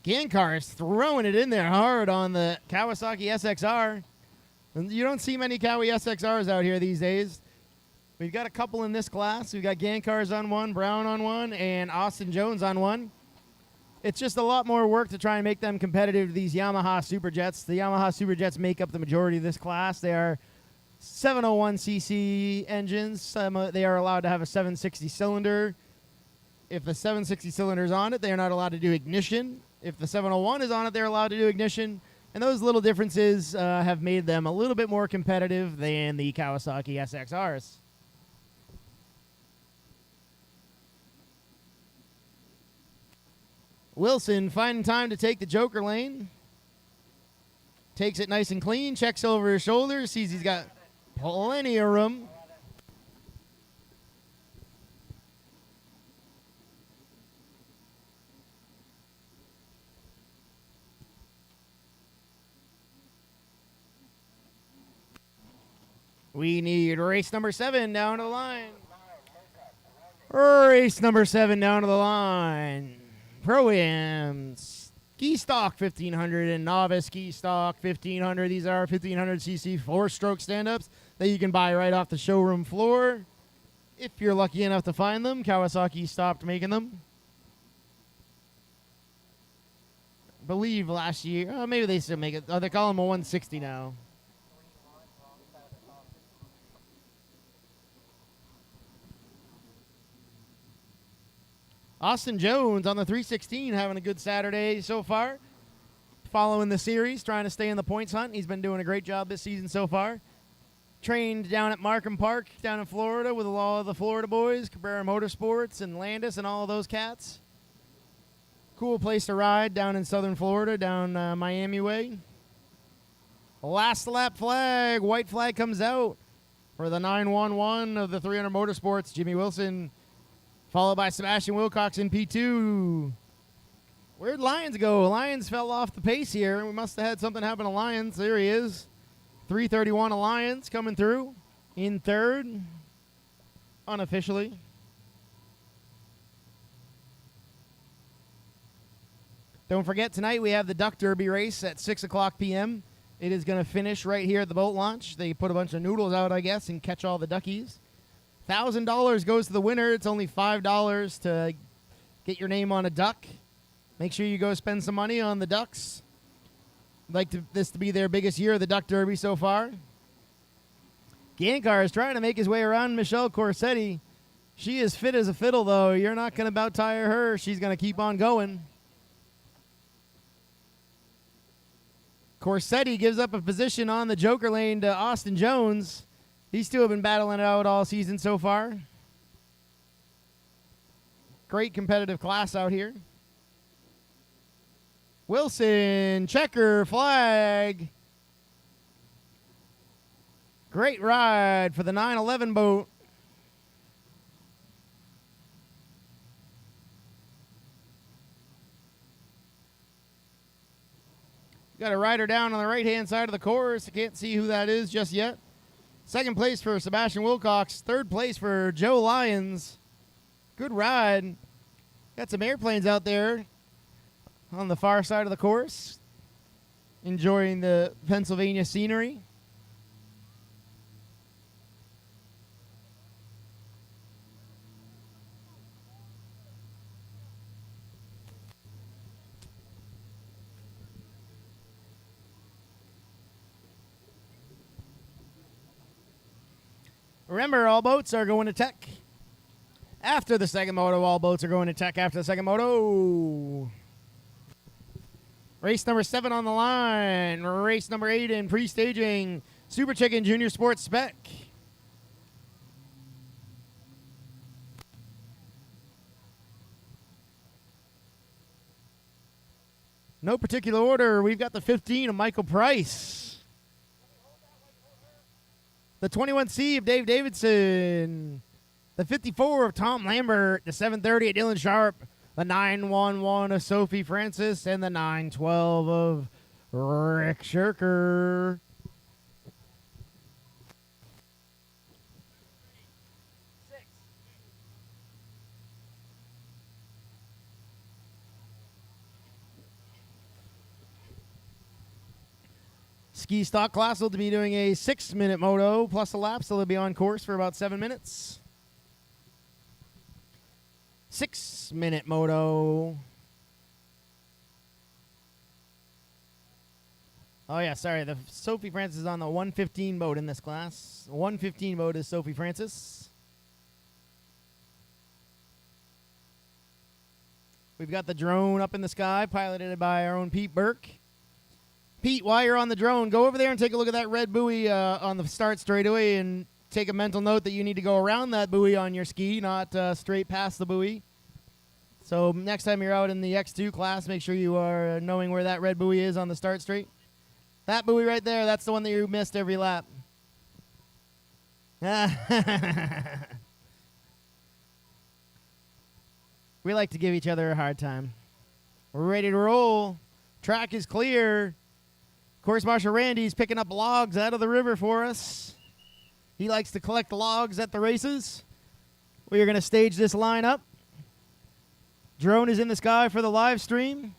[SPEAKER 1] Gankar is throwing it in there hard on the Kawasaki SXR. You don't see many Kawi SXRs out here these days. We've got a couple in this class. We've got Gankars on one, Brown on one, and Austin Jones on one. It's just a lot more work to try and make them competitive to these Yamaha Superjets. The Yamaha Superjets make up the majority of this class. They are 701cc engines. They are allowed to have a 760 cylinder. If the 760 cylinder is on it, they are not allowed to do ignition. If the 701 is on it, they're allowed to do ignition. And those little differences have made them a little bit more competitive than the Kawasaki SXRs. Wilson finding time to take the Joker lane. Takes it nice and clean, checks over his shoulder, sees he's got plenty of room. We need race number 7 down to the line. Race number 7 down to the line. Pro-Am Ski Stock 1500 and Novice Ski Stock 1500. These are 1500cc 4-stroke stand-ups that you can buy right off the showroom floor. If you're lucky enough to find them, Kawasaki stopped making them. I believe last year. Maybe they still make it. They call them a 160 now. Austin Jones on the 316 having a good Saturday so far. Following the series, trying to stay in the points hunt. He's been doing a great job this season so far. Trained down at Markham Park down in Florida with a lot of the Florida boys, Cabrera Motorsports and Landis and all of those cats. Cool place to ride down in southern Florida, down Miami way. Last lap flag. White flag comes out for the 911 of the 300 Motorsports. Jimmy Wilson followed by Sebastian Wilcox in P2. Where'd Lyons go? Lyons fell off the pace here. We must have had something happen to Lyons. There he is. 331 of Lyons coming through in third, unofficially. Don't forget, tonight we have the Duck Derby race at 6 o'clock p.m. It is going to finish right here at the boat launch. They put a bunch of noodles out, I guess, and catch all the duckies. $1,000 goes to the winner. It's only $5 to get your name on a duck. Make sure you go spend some money on the ducks. I'd like this to be their biggest year of the Duck Derby so far. Gankar is trying to make his way around Michelle Corsetti. She is fit as a fiddle, though. You're not going to about tire her. She's going to keep on going. Corsetti gives up a position on the Joker lane to Austin Jones. These two have been battling it out all season so far. Great competitive class out here. Wilson, checker, flag. Great ride for the 911 boat. Got a rider down on the right-hand side of the course. I can't see who that is just yet. Second place for Sebastian Wilcox. Third place for Joe Lyons. Good ride. Got some airplanes out there on the far side of the course, enjoying the Pennsylvania scenery. Remember, all boats are going to tech after the second moto. All boats are going to tech after the second moto. Race number 7 on the line. Race number 8 in pre-staging. Super Chicken Junior Sports Spec. No particular order. We've got the 15 of Michael Price. The 21C of Dave Davidson. The 54 of Tom Lambert. The 730 of Dylan Sharp. The 911 of Sophie Francis. And the 912 of Rick Shirker. Ski stock class will be doing a 6-minute moto plus a lap, so they'll be on course for about 7 minutes. 6-minute moto. Oh, yeah, sorry. The Sophie Francis is on the 115 boat in this class. 115 boat is Sophie Francis. We've got the drone up in the sky, piloted by our own Pete Burke. Pete, while you're on the drone, go over there and take a look at that red buoy on the start straightaway and take a mental note that you need to go around that buoy on your ski, not straight past the buoy. So next time you're out in the X2 class, make sure you are knowing where that red buoy is on the start straight. That buoy right there, that's the one that you missed every lap. We like to give each other a hard time. We're ready to roll. Track is clear. Course Marshal Randy's picking up logs out of the river for us. He likes to collect logs at the races. We are going to stage this line up. Drone is in the sky for the live stream.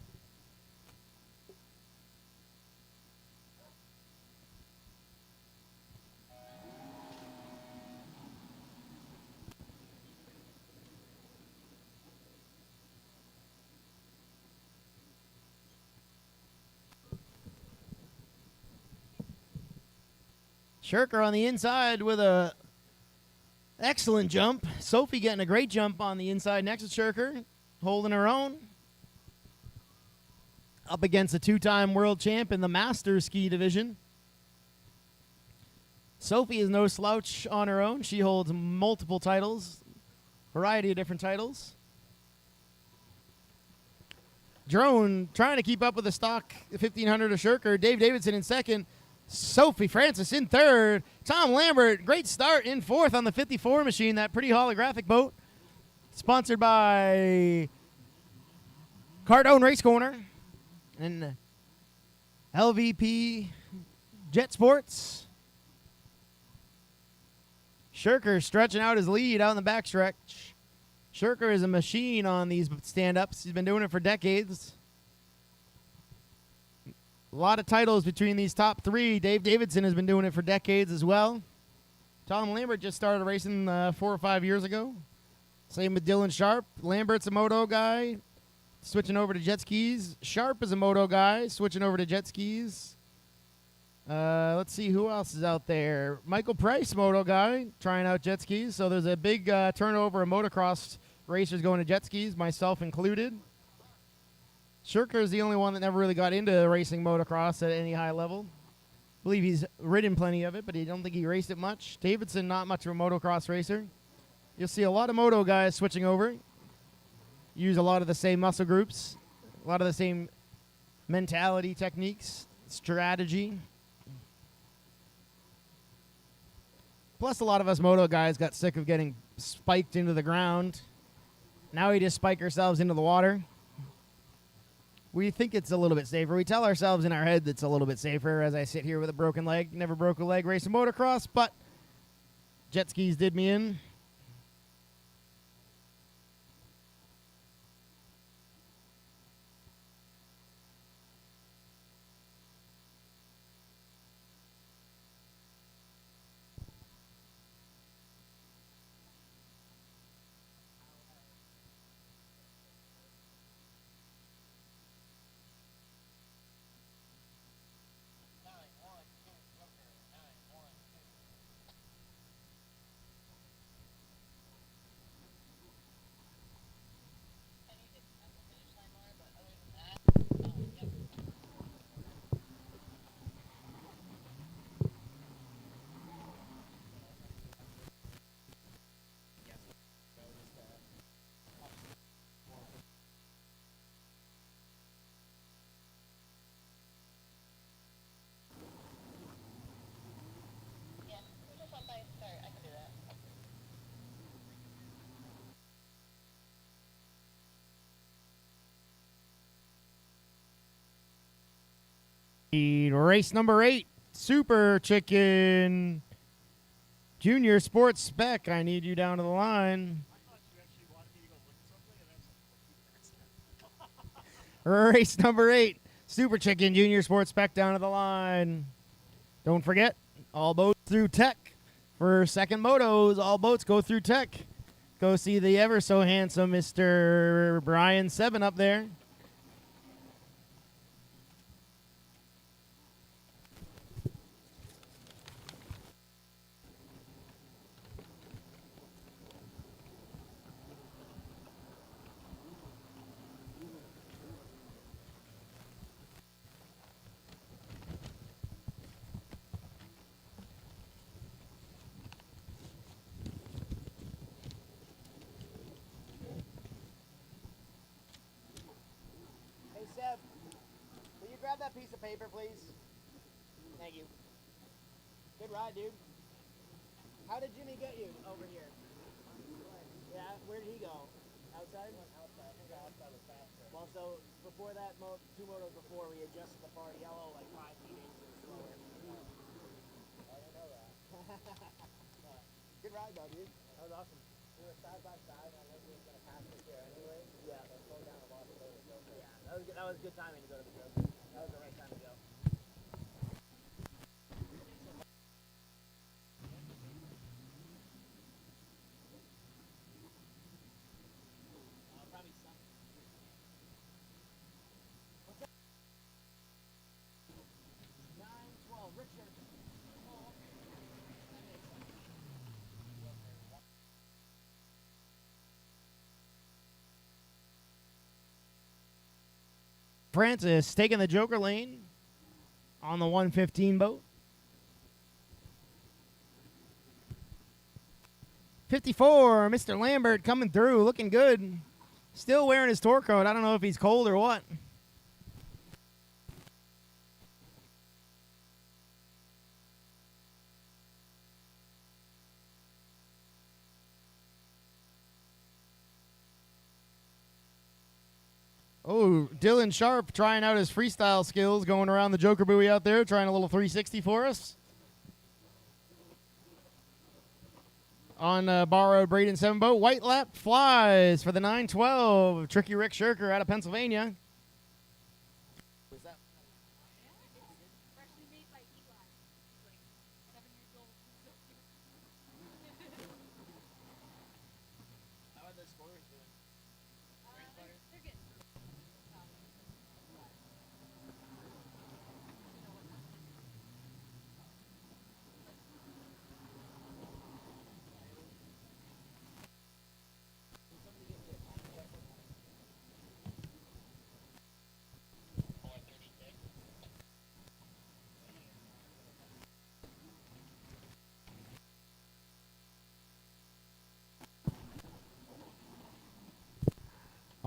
[SPEAKER 1] Shirker on the inside with a excellent jump. Sophie getting a great jump on the inside next to Shirker, holding her own. Up against a 2-time world champ in the Masters ski division. Sophie is no slouch on her own. She holds multiple titles, variety of different titles. Drone trying to keep up with the stock 1500 of Shirker. Dave Davidson in second. Sophie Francis in third. Tom Lambert, great start in fourth on the 54 machine, that pretty holographic boat. Sponsored by Cardone Race Corner and LVP Jet Sports. Shirker stretching out his lead out in the backstretch. Shirker is a machine on these stand-ups. He's been doing it for decades. A lot of titles between these top three. Dave Davidson has been doing it for decades as well. Tom Lambert just started racing 4 or 5 years ago. Same with Dylan Sharp. Lambert's a moto guy, switching over to jet skis. Sharp is a moto guy, switching over to jet skis. Let's see who else is out there. Michael Price, moto guy, trying out jet skis. So there's a big turnover of motocross racers going to jet skis, myself included. Shirker is the only one that never really got into racing motocross at any high level. I believe he's ridden plenty of it, but I don't think he raced it much. Davidson, not much of a motocross racer. You'll see a lot of moto guys switching over. Use a lot of the same muscle groups, a lot of the same mentality, techniques, strategy. Plus, a lot of us moto guys got sick of getting spiked into the ground. Now we just spike ourselves into the water. We think it's a little bit safer. We tell ourselves in our head that it's a little bit safer as I sit here with a broken leg. Never broke a leg racing motocross, but jet skis did me in. Race number 8, Super Chicken Junior Sports Spec. I need you down to the line. Race number 8, Super Chicken Junior Sports Spec down to the line. Don't forget, all boats through Tech. For second motos, all boats go through Tech. Go see the ever so handsome Mr. Brian Seven up there. Grab that piece of paper, please. Thank you. Good ride, dude. How did Jimmy get you over here? Yeah, where did he go? Outside? Outside. I think outside was faster. Well, so before that, 2 motos before, we adjusted the far yellow like 5 feet slower. I didn't know that. Good ride, though, dude. That was awesome. We were side by side. I know he was going to pass us here anyway. Yeah, but slow down a lot to go to the Joker. Yeah, that was good timing to go to the Joker. That was the right time to go. Probably sun. What's that? 9-12, Richard. Oh, okay. That makes sense. Francis taking the Joker lane on the 115 boat. 54, Mr. Lambert coming through, looking good. Still wearing his tour coat. I don't know if he's cold or what. Oh, Dylan Sharp trying out his freestyle skills, going around the Joker buoy out there, trying a little 360 for us. On borrowed Braden 7 boat. White lap flies for the 912. Tricky Rick Shirker out of Pennsylvania. Was that?
[SPEAKER 2] Freshly made by Eli. He's like 7 years old.
[SPEAKER 3] How are the scorers doing?
[SPEAKER 2] They're good.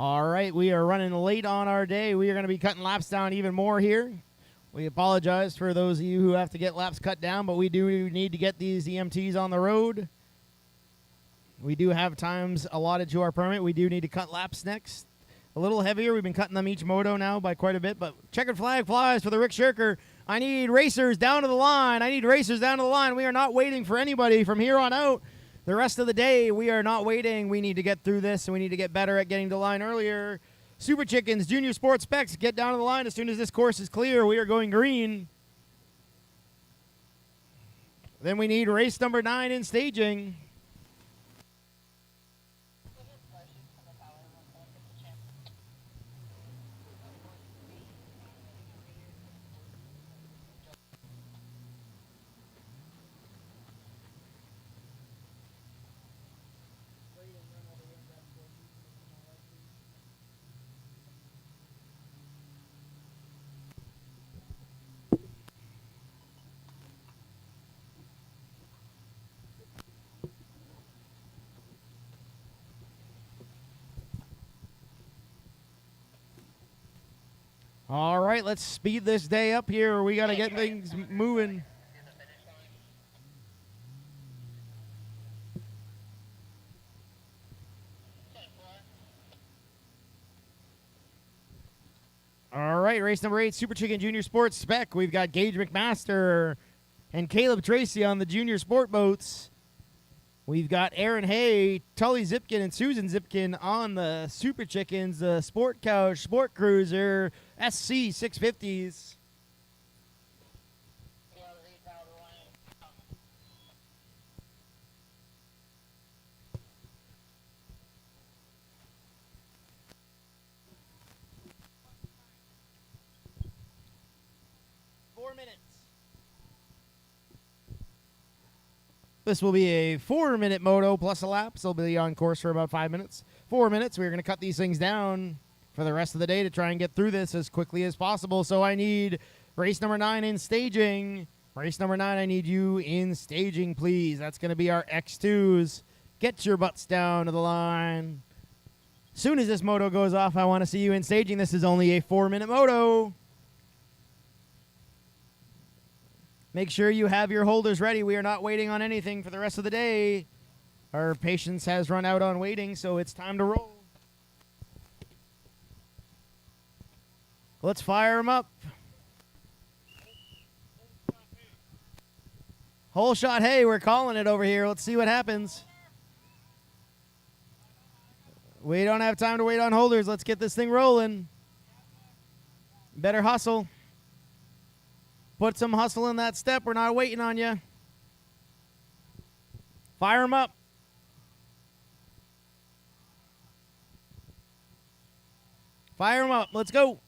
[SPEAKER 1] All right, we are running late on our day. We are going to be cutting laps down even more here. We apologize for those of you who have to get laps cut down, but we do need to get these EMTs on the road. We do have times allotted to our permit. We do need to cut laps next. A little heavier. We've been cutting them each moto now by quite a bit, but checkered flag flies for the Rick Shirker. I need racers down to the line. I need racers down to the line. We are not waiting for anybody from here on out. The rest of the day, we are not waiting. We need to get through this, and we need to get better at getting to the line earlier. Super Chickens, Junior Sports Specs, get down to the line as soon as this course is clear. We are going green. Then we need race number 9 in staging. All right, let's speed this day up here. We got to get things moving. All right, race number 8, Super Chicken Junior Sports Spec. We've got Gage McMaster and Caleb Tracy on the Junior Sport boats. We've got Aaron Hay, Tully Zipkin, and Susan Zipkin on the Super Chickens, the Sport Couch, Sport Cruiser, SC 650s. This will be a 4-minute moto plus a lap, so they'll be on course for about 5 minutes. 4 minutes, we're going to cut these things down for the rest of the day to try and get through this as quickly as possible. So I need race number 9 in staging. Race number 9, I need you in staging, please. That's going to be our X2s. Get your butts down to the line. Soon as this moto goes off, I want to see you in staging. This is only a 4-minute moto. Make sure you have your holders ready. We are not waiting on anything for the rest of the day. Our patience has run out on waiting, so it's time to roll. Let's fire them up. Hole shot, hey, we're calling it over here. Let's see what happens. We don't have time to wait on holders. Let's get this thing rolling. Better hustle. Put some hustle in that step. We're not waiting on you. Fire them up. Fire them up. Let's go.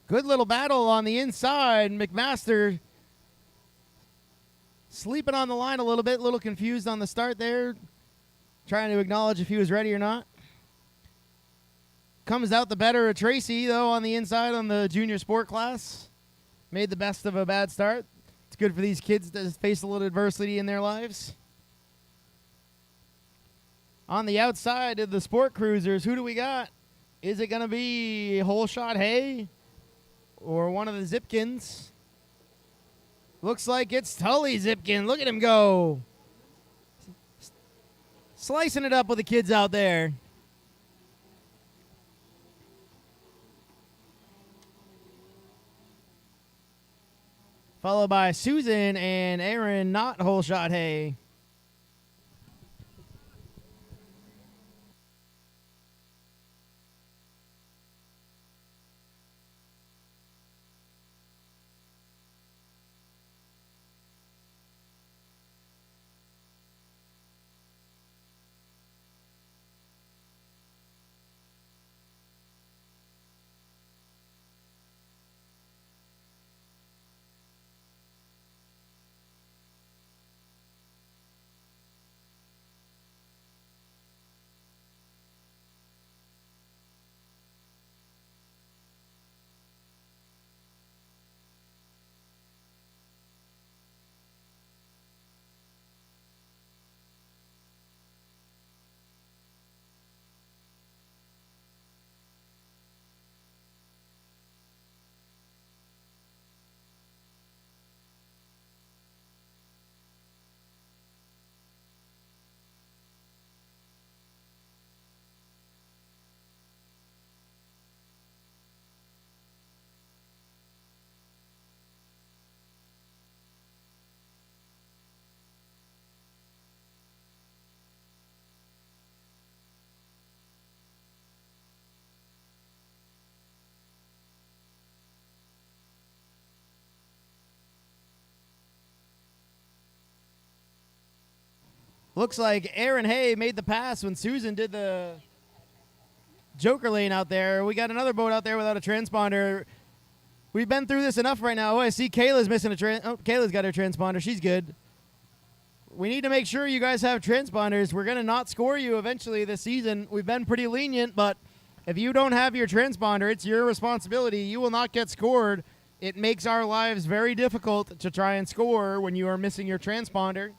[SPEAKER 1] Good little battle on the inside. McMaster sleeping on the line a little bit, a little confused on the start there, trying to acknowledge if he was ready or not. Comes out the better of Tracy, though, on the inside on the junior sport class. Made the best of a bad start. It's good for these kids to face a little adversity in their lives. On the outside of the sport cruisers, who do we got? Is it going to be Hole Shot Hay? Or one of the Zipkins. Looks like it's Tully Zipkin. Look at him go. Slicing it up with the kids out there. Followed by Susan and Aaron, not Hole Shot Hay. Looks like Aaron Hay made the pass when Susan did the Joker lane out there. We got another boat out there without a transponder. We've been through this enough right now. Oh, I see Kayla's missing a Kayla's got her transponder. She's good. We need to make sure you guys have transponders. We're going to not score you eventually this season. We've been pretty lenient, but if you don't have your transponder, it's your responsibility. You will not get scored. It makes our lives very difficult to try and score when you are missing your transponder.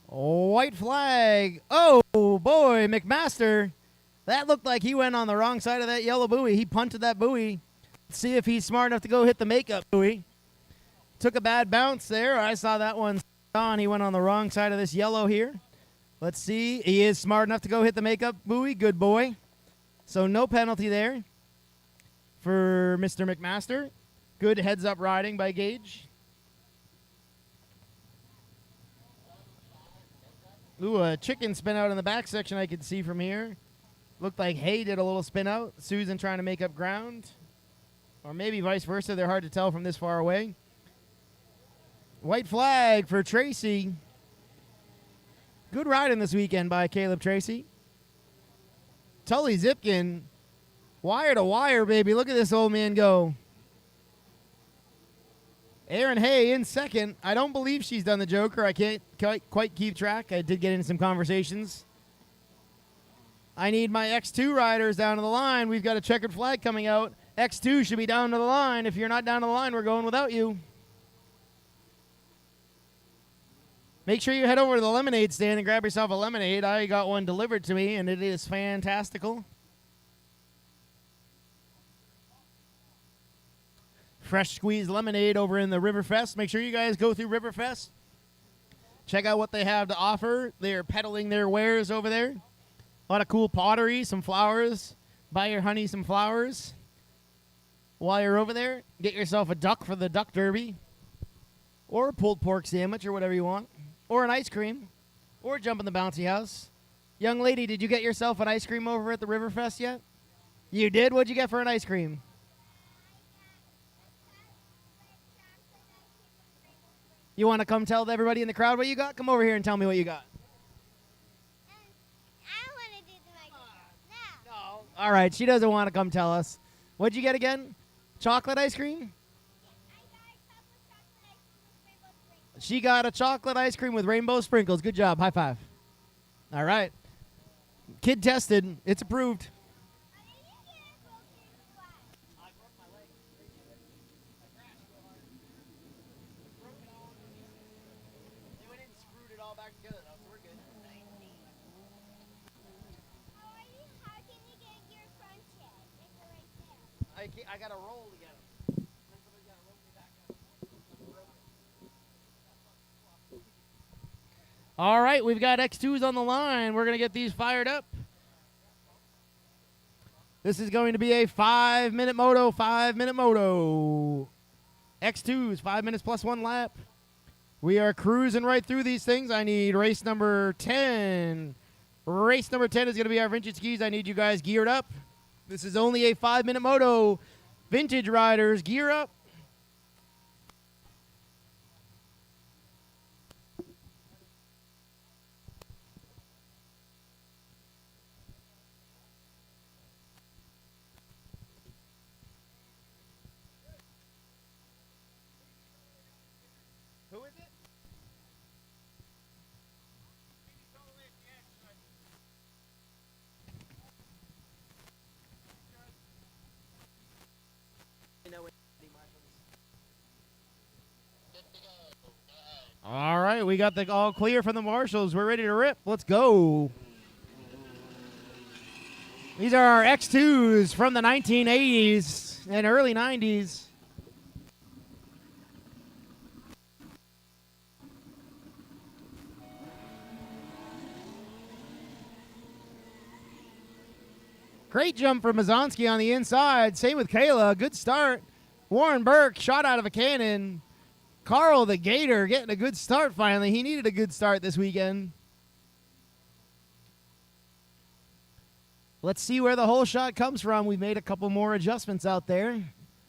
[SPEAKER 1] White flag. Oh, boy, McMaster. That looked like he went on the wrong side of that yellow buoy. He punted that buoy. Let's see if he's smart enough to go hit the makeup buoy. Took a bad bounce there. I saw that one on. He went on the wrong side of this yellow here. Let's see. He is smart enough to go hit the makeup buoy. Good boy. So no penalty there for Mr. McMaster. Good heads-up riding by Gage. Ooh, a chicken spin out in the back section I could see from here. Looked like Hay did a little spin out. Susan trying to make up ground. Or maybe vice versa. They're hard to tell from this far away. White flag for Tracy. Good riding this weekend by Caleb Tracy. Tully Zipkin. Wire to wire, baby. Look at this old man go. Aaron Hay in second. I don't believe she's done the Joker. I can't quite keep track. I did get in some conversations. I need my X2 riders down to the line. We've got a checkered flag coming out. X2 should be down to the line. If you're not down to the line, we're going without you. Make sure you head over to the lemonade stand and grab yourself a lemonade. I got one delivered to me, and it is fantastical. Fresh squeezed lemonade over in the Riverfest. Make sure you guys go through Riverfest. Check out what they have to offer. They're peddling their wares over there. A lot of cool pottery, some flowers. Buy your honey some flowers. While you're over there, get yourself a duck for the duck derby. Or a pulled pork sandwich or whatever you want. Or an ice cream. Or jump in the bouncy house. Young lady, did you get yourself an ice cream over at the Riverfest yet? You did? What'd you get for an ice cream? You want to come tell everybody in the crowd what you got? Come over here and tell me what you got.
[SPEAKER 2] I want to do the microphone.
[SPEAKER 1] No. All right, she doesn't want to come tell us. What'd you get again? Chocolate ice cream? She got a chocolate ice cream with rainbow sprinkles. Good job. High five. All right. Kid tested. It's approved. I got to roll to get them. All right, we've got X2s on the line. We're going to get these fired up. This is going to be a 5-minute moto, 5-minute moto. X2s, 5 minutes plus 1 lap. We are cruising right through these things. I need race number 10. Race number 10 is going to be our vintage skis. I need you guys geared up. This is only a 5-minute moto. Vintage riders, gear up. Who is it? All right, we got the all clear from the marshals. We're ready to rip. Let's go. These are our X2s from the 1980s and early 90s. Great jump from Mazonsky on the inside. Same with Kayla. Good start. Warren Burke shot out of a cannon. Carl the Gator getting a good start finally. He needed a good start this weekend. Let's see where the whole shot comes from. We've made a couple more adjustments out there,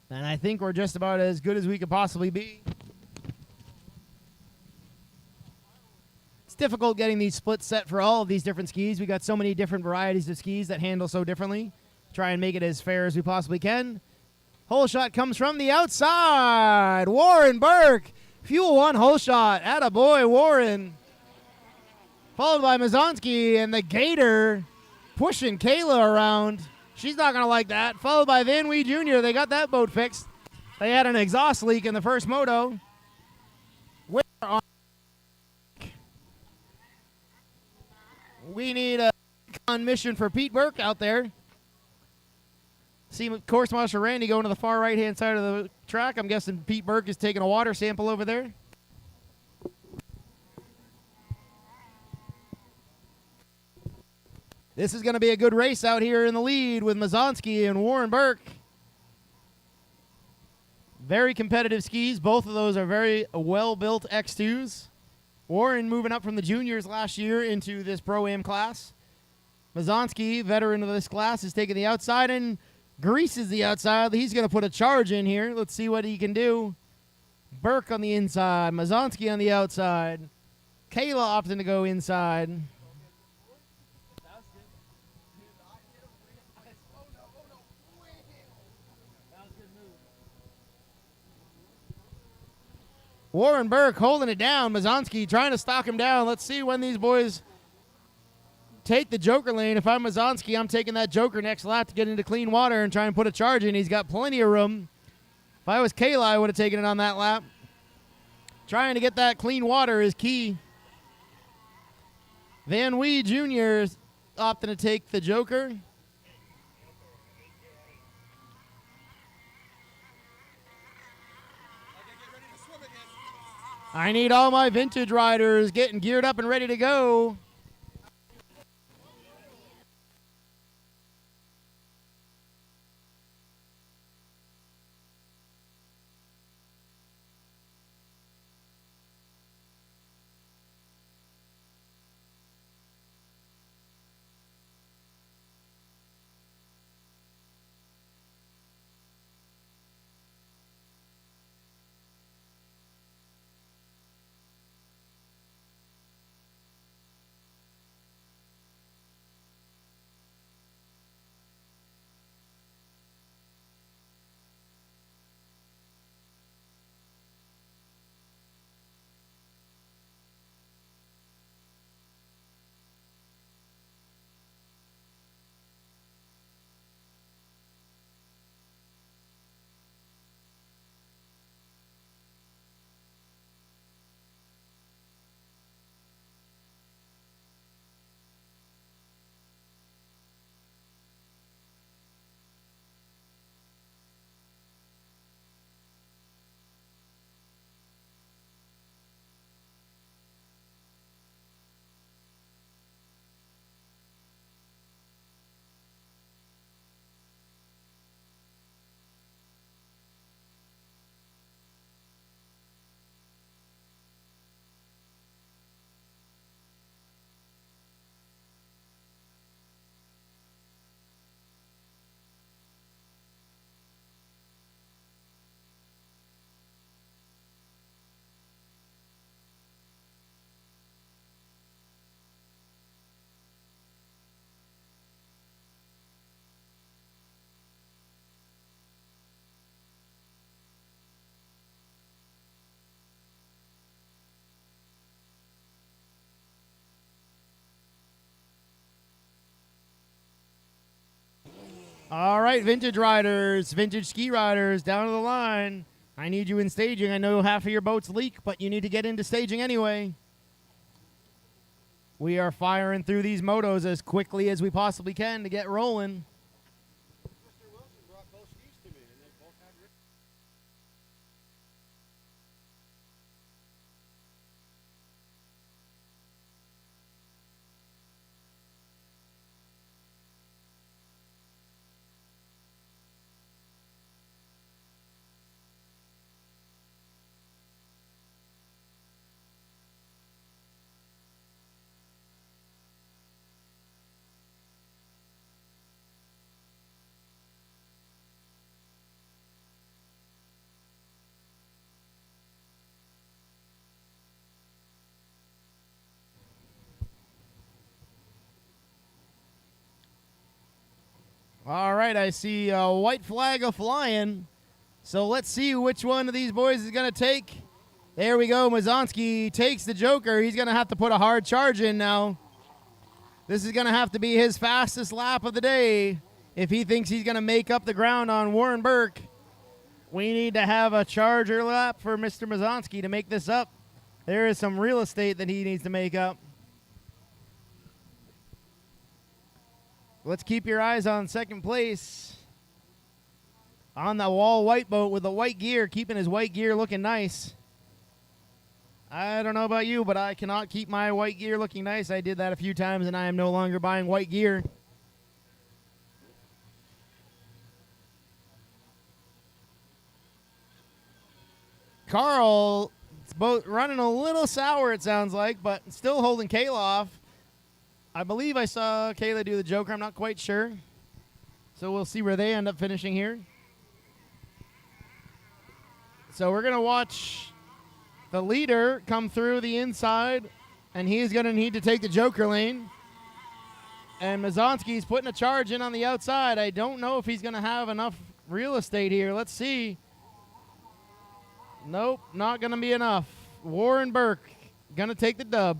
[SPEAKER 1] and I think we're just about as good as we could possibly be. It's difficult getting these splits set for all of these different skis. We got so many different varieties of skis that handle so differently. Try and make it as fair as we possibly can. Hole shot comes from the outside. Warren Burke, Fuel 1 hole shot. Attaboy, Warren. Followed by Mazonsky and the Gator pushing Kayla around. She's not going to like that. Followed by Van Wee Jr. They got that boat fixed. They had an exhaust leak in the first moto. We need a mission for Pete Burke out there. See course marshal Randy going to the far right-hand side of the track. I'm guessing Pete Burke is taking a water sample over there. This is going to be a good race out here in the lead with Mazonsky and Warren Burke. Very competitive skis. Both of those are very well-built X2s. Warren moving up from the juniors last year into this Pro-Am class. Mazonsky, veteran of this class, is taking the outside and greases the outside. He's going to put a charge in here. Let's see what he can do. Burke on the inside. Mazonsky on the outside. Kayla opting to go inside. Warren Burke holding it down. Mazonsky trying to stalk him down. Let's see when these boys take the Joker lane. If I'm Mazonsky, I'm taking that Joker next lap to get into clean water and try and put a charge in. He's got plenty of room. If I was Kayla, I would have taken it on that lap. Trying to get that clean water is key. Van Wee Jr. is opting to take the Joker. I need all my vintage riders getting geared up and ready to go. All right, vintage riders, vintage ski riders, down to the line. I need you in staging. I know half of your boats leak, but you need to get into staging anyway. We are firing through these motos as quickly as we possibly can to get rolling.
[SPEAKER 4] Mr. Wilson brought both skis to me, and they both had
[SPEAKER 1] All right, I see a white flag flying. So let's see which one of these boys is going to take. There we go. Mazonsky takes the Joker. He's going to have to put a hard charge in now. This is going to have to be his fastest lap of the day if he thinks he's going to make up the ground on Warren Burke. We need to have a charger lap for Mr. Mazonsky to make this up. There is some real estate that he needs to make up. Let's keep your eyes on second place. On the wall white boat with the white gear, keeping his white gear looking nice. I don't know about you, but I cannot keep my white gear looking nice. I did that a few times, and I am no longer buying white gear. Carl, it's both running a little sour, it sounds like, but still holding Kayla off. I believe I saw Kayla do the Joker. I'm not quite sure. So we'll see where they end up finishing here. So we're going to watch the leader come through the inside, and he's going to need to take the Joker lane. And Mazonsky's putting a charge in on the outside. I don't know if he's going to have enough real estate here. Let's see. Nope, not going to be enough. Warren Burke going to take the dub.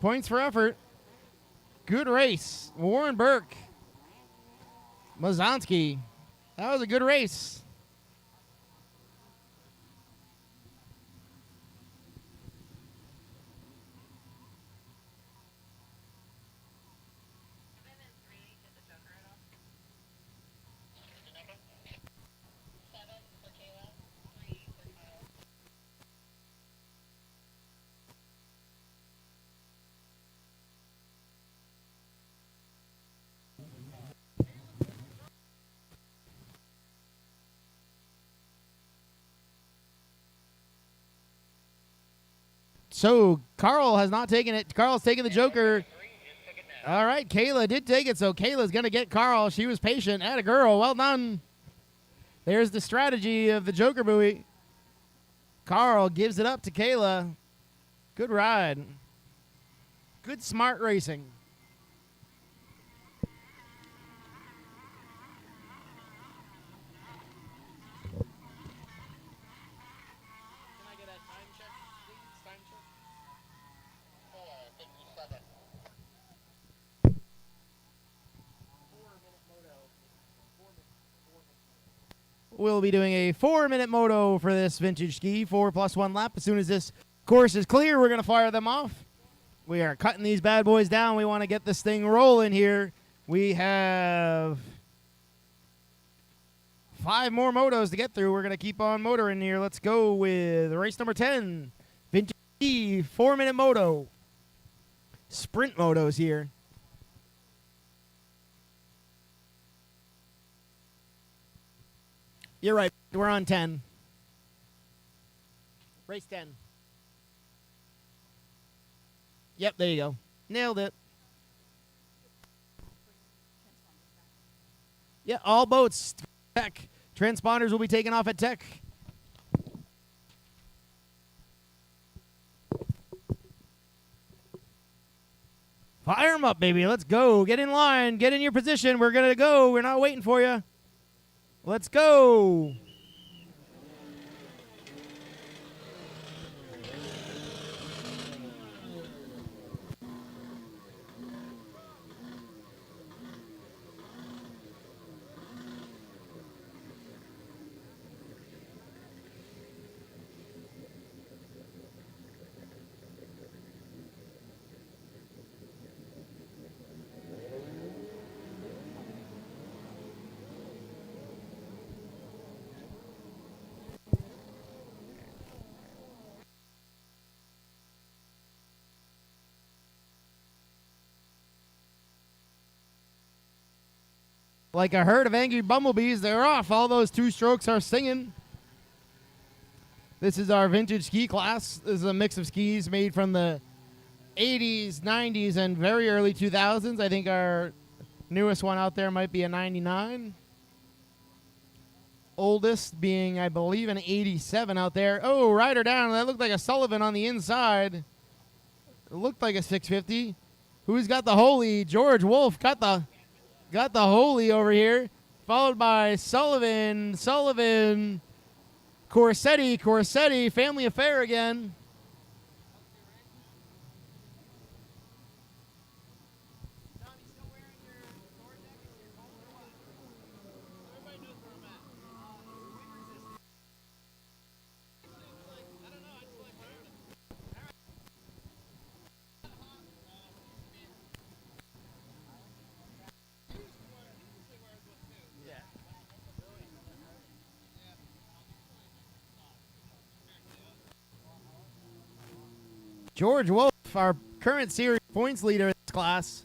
[SPEAKER 1] Points for effort. Good race. Warren Burke. Mazonsky. That was a good race. So Carl has not taken it. Carl's taking the Joker. All right, Kayla did take it, so Kayla's going to get Carl. She was patient. Atta girl. Well done. There's the strategy of the Joker buoy. Carl gives it up to Kayla. Good ride. Good smart racing. We'll be doing a 4-minute moto for this vintage ski, 4+1 lap. As soon as this course is clear, we're going to fire them off. We are cutting these bad boys down. We want to get this thing rolling here. We have 5 more motos to get through. We're going to keep on motoring here. Let's go with race number 10, vintage ski, 4-minute moto. Sprint motos here. You're right. We're on 10. Race 10. Yep, there you go. Nailed it. Yeah, all boats. Tech. Transponders will be taken off at Tech. Fire them up, baby. Let's go. Get in line. Get in your position. We're going to go. We're not waiting for you. Let's go. Like a herd of angry bumblebees, they're off. All those two strokes are singing. This is our vintage ski class. This is a mix of skis made from the 80s, 90s, and very early 2000s. I think our newest one out there might be a 99. Oldest being, I believe, an 87 out there. Oh, rider down. That looked like a Sullivan on the inside. It looked like a 650. Who's got the Holy? George Wolf got the Holy over here. Followed by Sullivan. Corsetti. Family affair again. George Wolf, our current series points leader in this class,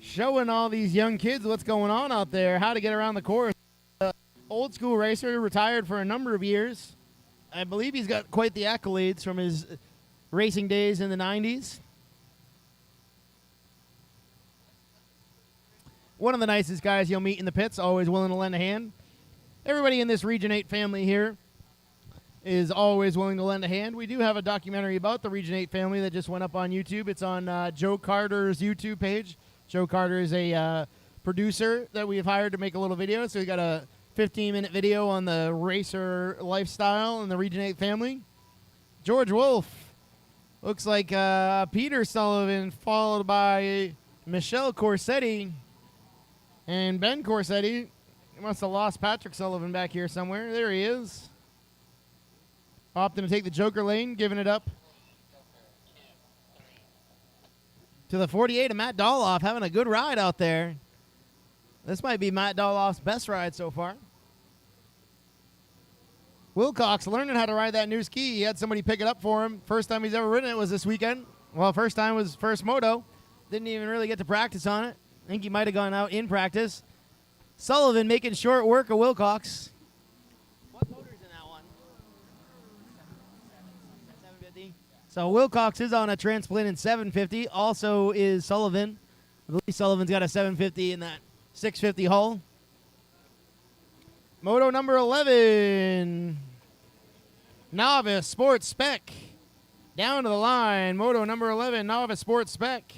[SPEAKER 1] showing all these young kids what's going on out there, how to get around the course. Old school racer, retired for a number of years. I believe he's got quite the accolades from his racing days in the 90s. One of the nicest guys you'll meet in the pits, always willing to lend a hand. Everybody in this Region 8 family here is always willing to lend a hand. We do have a documentary about the Region 8 family that just went up on YouTube. It's on Joe Carter's YouTube page. Joe Carter is a producer that we have hired to make a little video. So we got a 15-minute video on the racer lifestyle and the Region 8 family. George Wolf looks like Peter Sullivan, followed by Michelle Corsetti and Ben Corsetti. He must have lost Patrick Sullivan back here somewhere. There he is. Opting to take the Joker lane, giving it up to the 48 of Matt Doloff, having a good ride out there. This might be Matt Doloff's best ride so far. Wilcox learning how to ride that new ski. He had somebody pick it up for him. First time he's ever ridden it was this weekend. Well, first time was first moto. Didn't even really get to practice on it. I think he might have gone out in practice. Sullivan making short work of Wilcox. What motor's in that one? 750. So Wilcox is on a transplant 750. Also is Sullivan. I believe Sullivan's got a 750 in that 650 hull. Moto number 11. Novice Sports Spec. Down to the line. Moto number 11. Novice Sports Spec.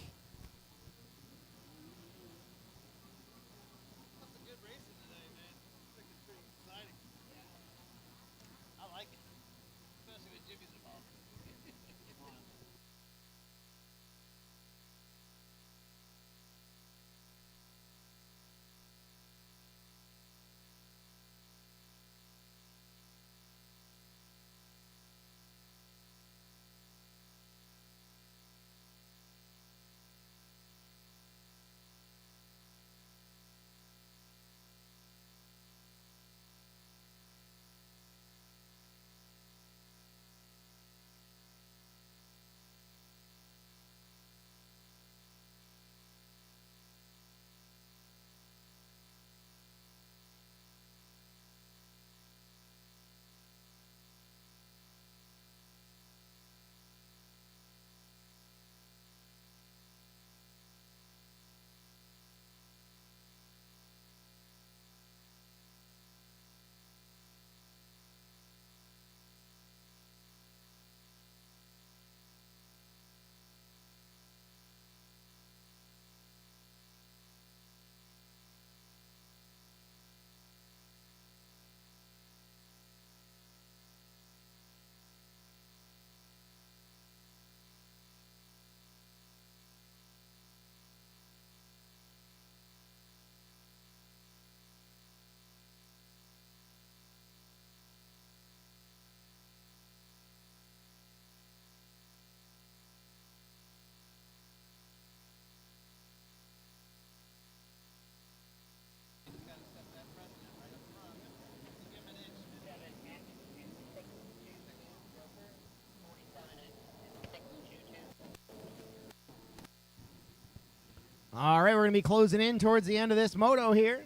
[SPEAKER 1] All right, we're going to be closing in towards the end of this moto here.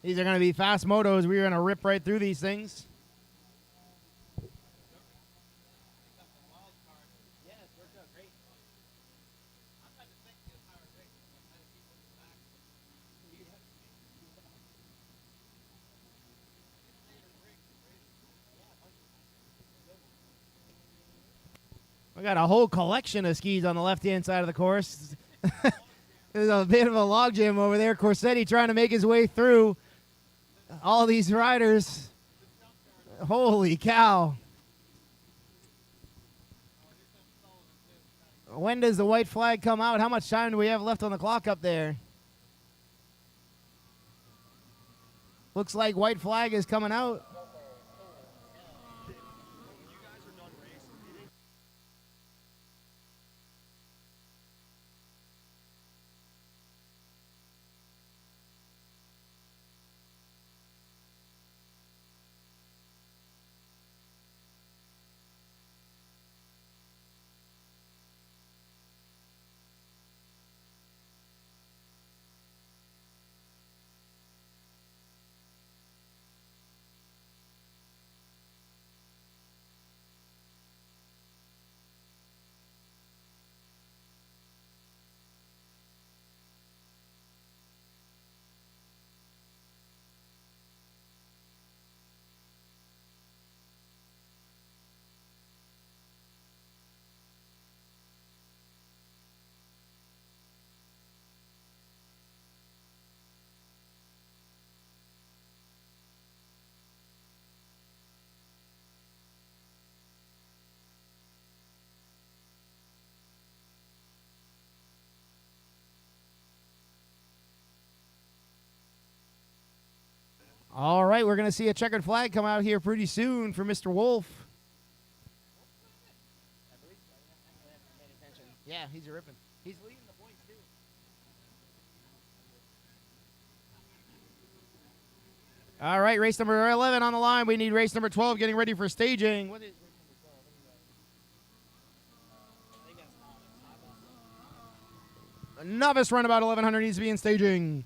[SPEAKER 1] These are going to be fast motos. We're going to rip right through these things. We got a whole collection of skis on the left-hand side of the course. There's a bit of a logjam over there. Corsetti trying to make his way through all these riders. Holy cow. When does the white flag come out? How much time do we have left on the clock up there? Looks like white flag is coming out. All right, we're going to see a checkered flag come out here pretty soon for Mr. Wolf. Yeah, he's ripping. He's leading the points, too. All right, race number 11 on the line. We need race number 12 getting ready for staging. What is a novice runabout 1100 needs to be in staging.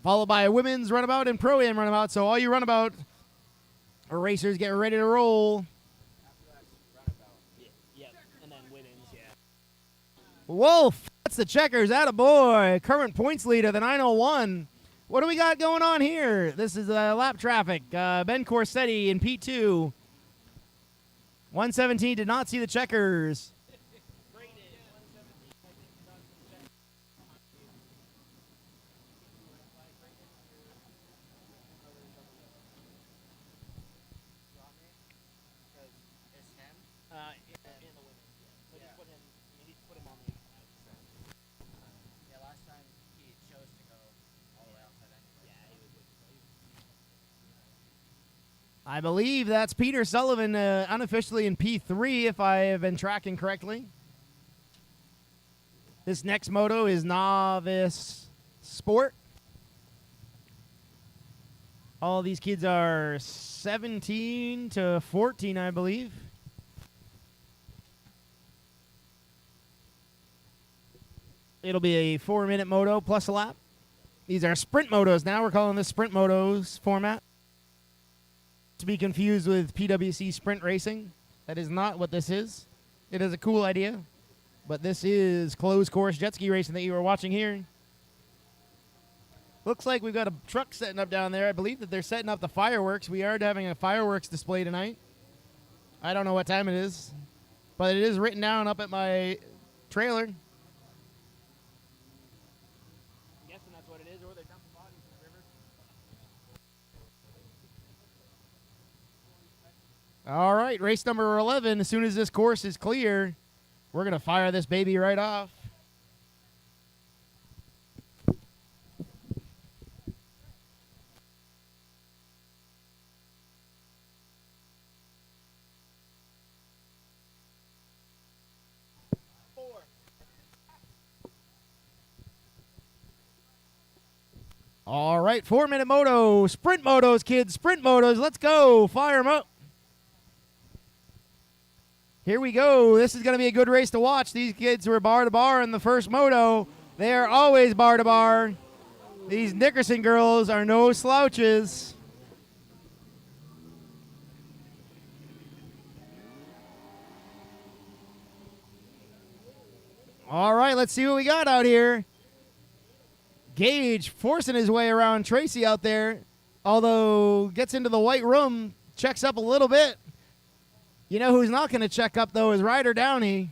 [SPEAKER 1] Followed by a women's runabout and pro-am runabout. So all you runabout racers get ready to roll.
[SPEAKER 3] Yeah, and then women's, yeah.
[SPEAKER 1] Wolf, that's the checkers. Attaboy. Current points leader, the 901. What do we got going on here? This is lap traffic. Ben Corsetti in P2. 117 did not see the checkers. I believe that's Peter Sullivan unofficially in P3, if I have been tracking correctly. This next moto is Novice Sport. All these kids are 17 to 14, I believe. It'll be a 4-minute moto plus a lap. These are sprint motos now. We're calling this sprint motos format. To be confused with PWC sprint racing. That is not what this is. It is a cool idea, but this is closed course jet ski racing that you are watching here. Looks like we've got a truck setting up down there. I believe that they're setting up the fireworks. We are having a fireworks display tonight. I don't know what time it is, but it is written down up at my trailer. All right, race number 11. As soon as this course is clear, we're going to fire this baby right off. All right, 4-minute moto. Sprint motos, kids. Sprint motos. Let's go. Fire them up. Here we go. This is going to be a good race to watch. These kids were bar to bar in the first moto. They are always bar to bar. These Nickerson girls are no slouches. All right, let's see what we got out here. Gage forcing his way around Tracy out there, although gets into the white room, checks up a little bit. You know who's not going to check up, though, is Ryder Downey.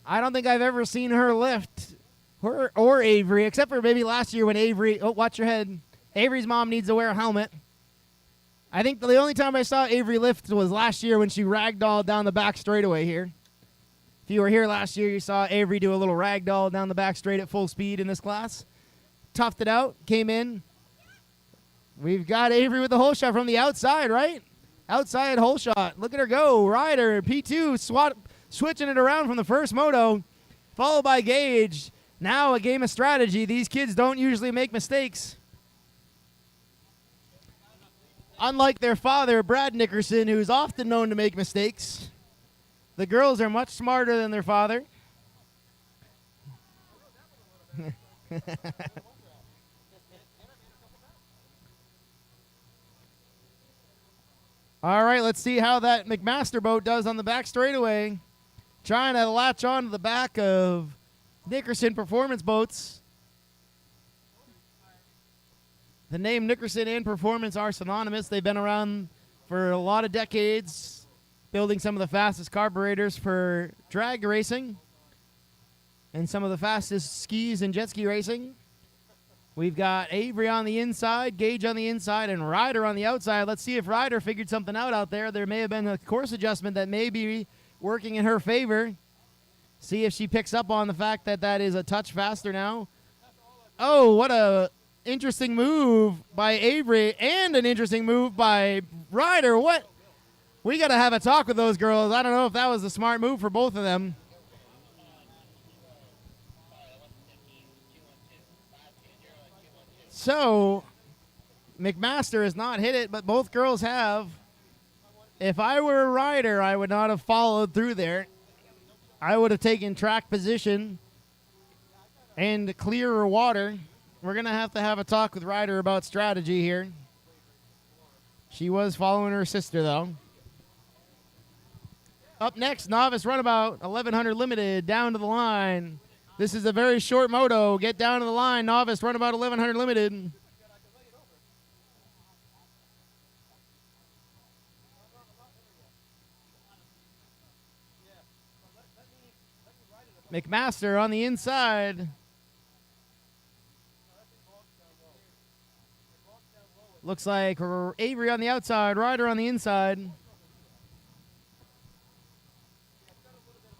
[SPEAKER 1] I don't think I've ever seen her lift, her or Avery, except for maybe last year when Avery, oh, watch your head. Avery's mom needs to wear a helmet. I think the only time I saw Avery lift was last year when she ragdolled down the back straightaway here. If you were here last year, you saw Avery do a little ragdoll down the back straight at full speed in this class. Toughed it out, came in. We've got Avery with the hole shot from the outside, right? Outside hole shot. Look at her go. Ryder, P2, switching it around from the first moto, followed by Gage. Now a game of strategy. These kids don't usually make mistakes. Unlike their father, Brad Nickerson, who's often known to make mistakes. The girls are much smarter than their father. All right, let's see how that McMaster boat does on the back straightaway. Trying to latch on to the back of Nickerson Performance Boats. The name Nickerson and Performance are synonymous. They've been around for a lot of decades, building some of the fastest carburetors for drag racing and some of the fastest skis and jet ski racing. We've got Avery on the inside, Gage on the inside, and Ryder on the outside. Let's see if Ryder figured something out there. There may have been a course adjustment that may be working in her favor. See if she picks up on the fact that that is a touch faster now. Oh, what a interesting move by Avery and an interesting move by Ryder. What? We got to have a talk with those girls. I don't know if that was a smart move for both of them. So, McMaster has not hit it, but both girls have. If I were a rider, I would not have followed through there. I would have taken track position and clearer water. We're going to have a talk with Ryder about strategy here. She was following her sister, though. Up next, novice runabout, 1100 limited, down to the line. This is a very short moto. Get down to the line, novice runabout, 1100 limited. McMaster on the inside. Looks like Avery on the outside, Ryder on the inside.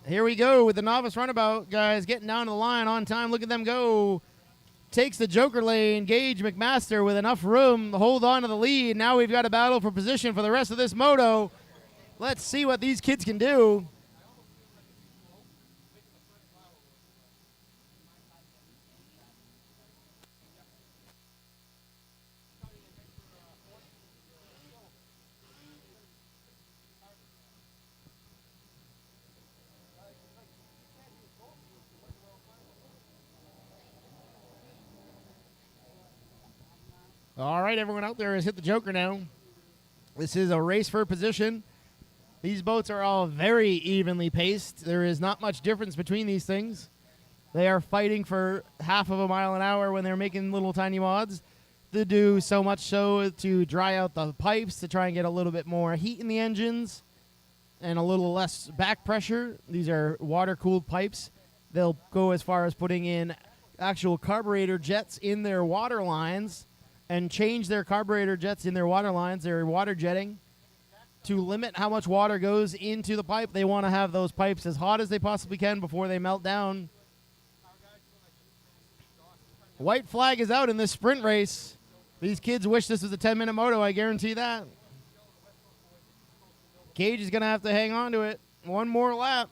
[SPEAKER 1] Here we go with the novice runabout, guys, getting down to the line on time. Look at them go. Takes the joker lane. Gage McMaster with enough room to hold on to the lead. Now we've got a battle for position for the rest of this moto. Let's see what these kids can do. All right, everyone out there has hit the joker now. This is a race for position. These boats are all very evenly paced. There is not much difference between these things. They are fighting for half of a mile an hour when they're making little tiny mods. They do so much so to dry out the pipes to try and get a little bit more heat in the engines and a little less back pressure. These are water-cooled pipes. They'll go as far as putting in actual carburetor jets in their water lines and change their carburetor jets in their water lines, their water jetting, to limit how much water goes into the pipe. They want to have those pipes as hot as they possibly can before they melt down. White flag is out in this sprint race. These kids wish this was a 10-minute moto, I guarantee that. Gage is going to have to hang on to it. One more lap.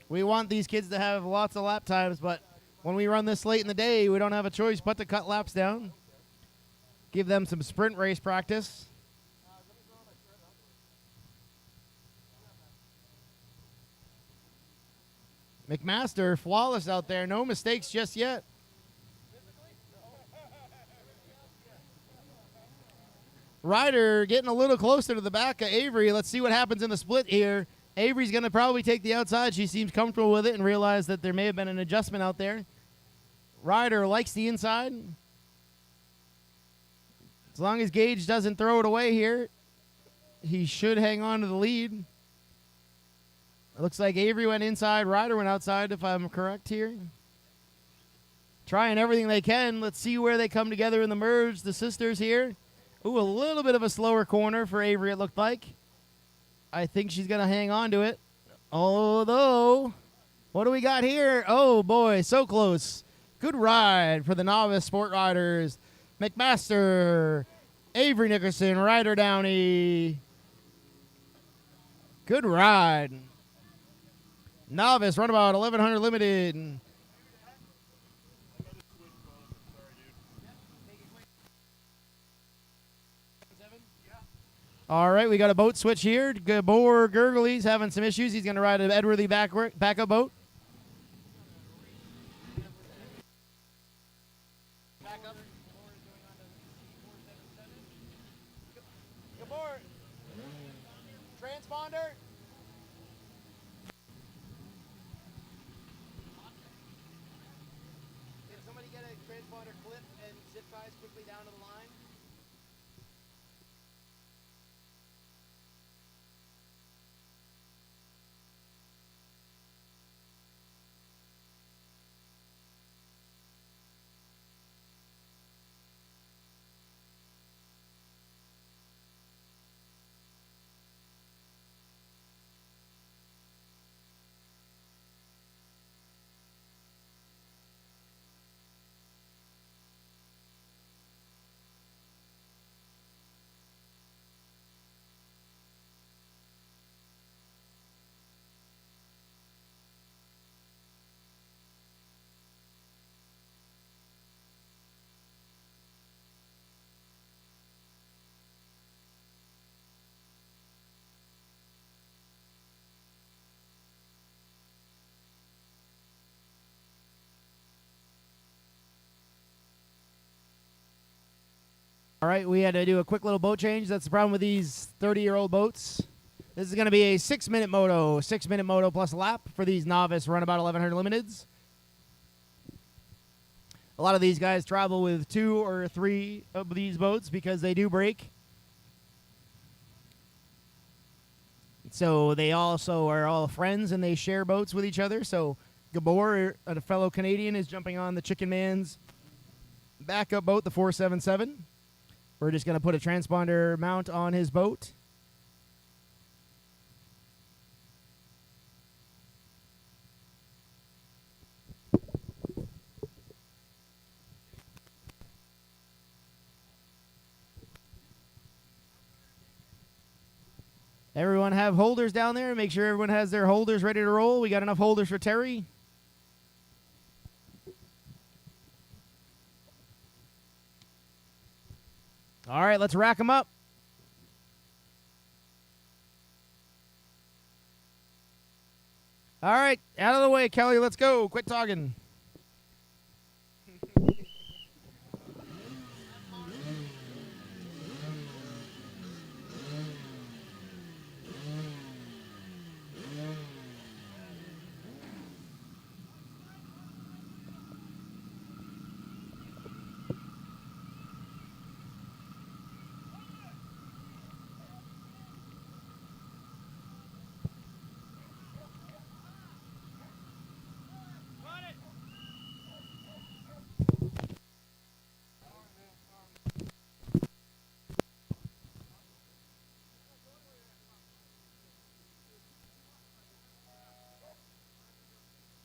[SPEAKER 1] We want these kids to have lots of lap times, but when we run this late in the day, we don't have a choice but to cut laps down. Give them some sprint race practice. McMaster, flawless out there. No mistakes just yet. Ryder getting a little closer to the back of Avery. Let's see what happens in the split here. Avery's going to probably take the outside. She seems comfortable with it and realize that there may have been an adjustment out there. Ryder likes the inside. As long as Gage doesn't throw it away here, he should hang on to the lead. It looks like Avery went inside, Ryder went outside, if I'm correct here. Trying everything they can. Let's see where they come together in the merge. The sisters here. Ooh, a little bit of a slower corner for Avery, it looked like. I think she's going to hang on to it. Although, what do we got here? Oh, boy, so close. Good ride for the novice sport riders. McMaster, Avery Nickerson, Ryder Downey. Good ride. Novice, runabout 1100 limited. All right, we got a boat switch here. Gabor Gergely's having some issues. He's going to ride an Edworthy backup boat. Gabor, transponder. Can somebody get a transponder clip and zip ties quickly down to the line? All right, we had to do a quick little boat change. That's the problem with these 30-year-old boats. This is going to be a 6-minute moto, 6-minute moto plus a lap for these novice runabout 1100 limiteds. A lot of these guys travel with 2 or 3 of these boats because they do break. So they also are all friends and they share boats with each other. So Gabor, a fellow Canadian, is jumping on the Chicken Man's backup boat, the 477. We're just going to put a transponder mount on his boat. Everyone have holders down there. Make sure everyone has their holders ready to roll. We got enough holders for Terry. All right, let's rack them up. All right, out of the way, Kelly. Let's go. Quit talking.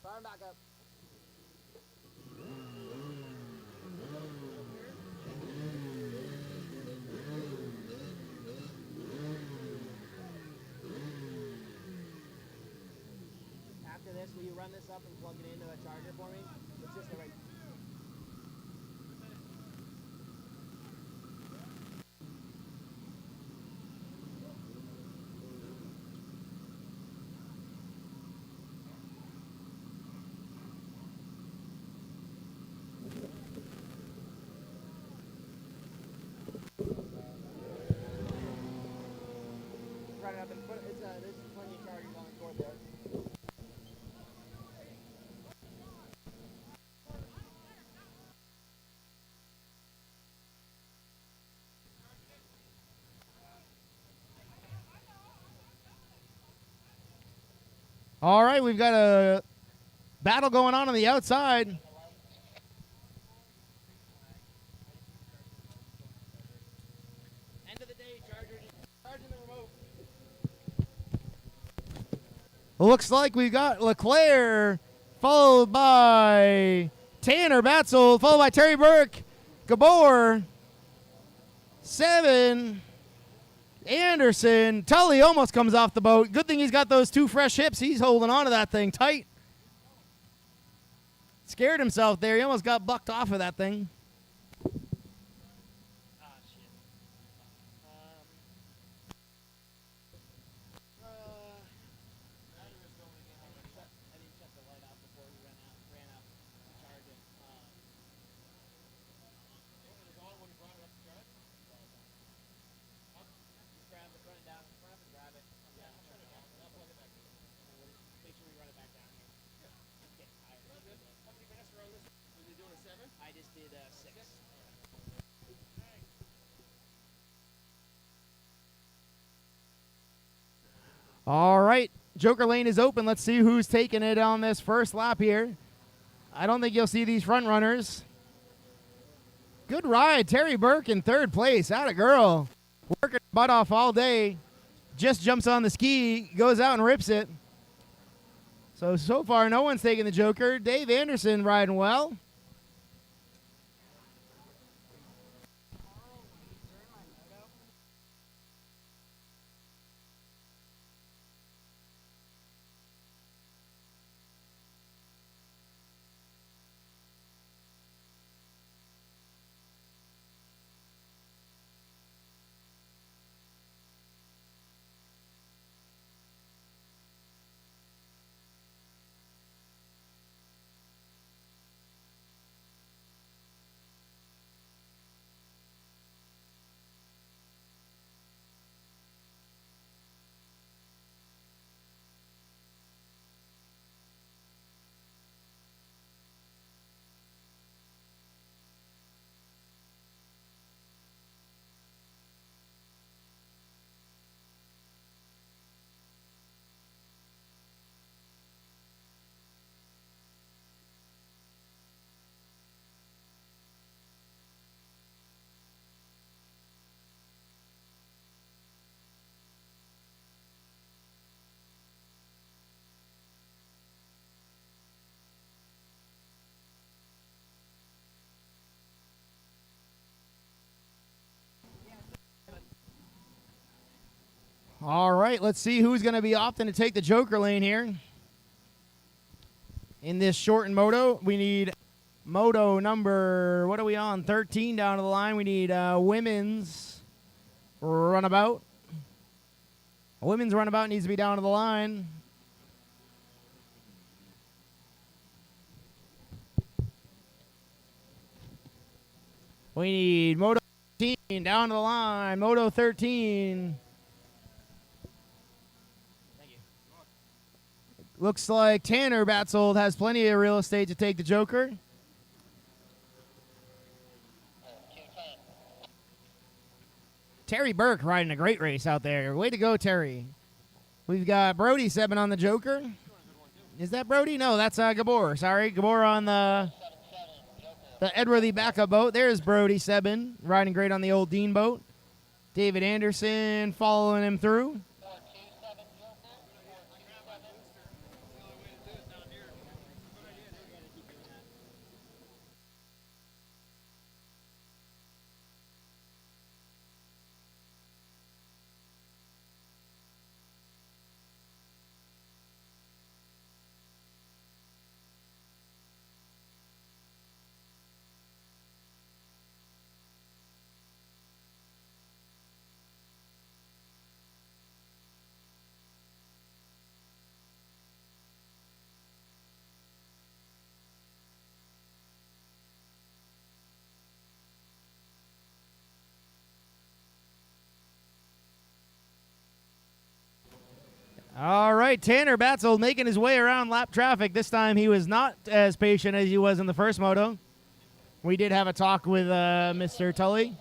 [SPEAKER 1] Fire back up. After this, will you run this up and plug it into a charger for me? It's just the right. up and put there's plenty of chargers on the court there. All right, we've got a battle going on the outside. End of the day, charging the remote. Looks like we've got LeClaire, followed by Tanner Batzel, followed by Terry Burke, Gabor, 7, Anderson. Tully almost comes off the boat. Good thing he's got those 2 fresh hips. He's holding on to that thing tight. Scared himself there. He almost got bucked off of that thing.
[SPEAKER 3] I just did 6.
[SPEAKER 1] All right. Joker lane is open. Let's see who's taking it on this first lap here. I don't think you'll see these front runners. Good ride. Terry Burke in 3rd place. Atta girl. Working her butt off all day. Just jumps on the ski, goes out and rips it. So far, no one's taking the Joker. Dave Anderson riding well. All right, let's see who's going to be opting to take the Joker lane here. In this shortened moto, we need moto number, what are we on, 13 down to the line. We need women's runabout. A women's runabout needs to be down to the line. We need moto 13 down to the line. Moto 13. Looks like Tanner Batzold has plenty of real estate to take the Joker. Terry Burke riding a great race out there. Way to go, Terry. We've got Brody Seven on the Joker. Is that Brody? No, that's Gabor. Sorry, Gabor on the Edworthy backup boat. There's Brody Seven riding great on the old Dean boat. David Anderson following him through. All right, Tanner Batzel making his way around lap traffic. This time he was not as patient as he was in the first moto. We did have a talk with Mr. Tully.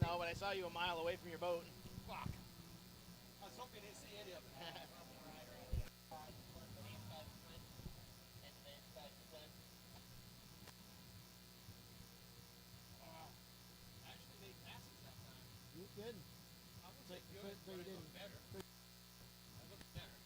[SPEAKER 1] No, but I saw you a mile away from your boat.
[SPEAKER 4] Fuck. I was hoping you didn't see any of it. Actually made passes that time.
[SPEAKER 1] You did.
[SPEAKER 4] I would say good, but it looked better. I looked better.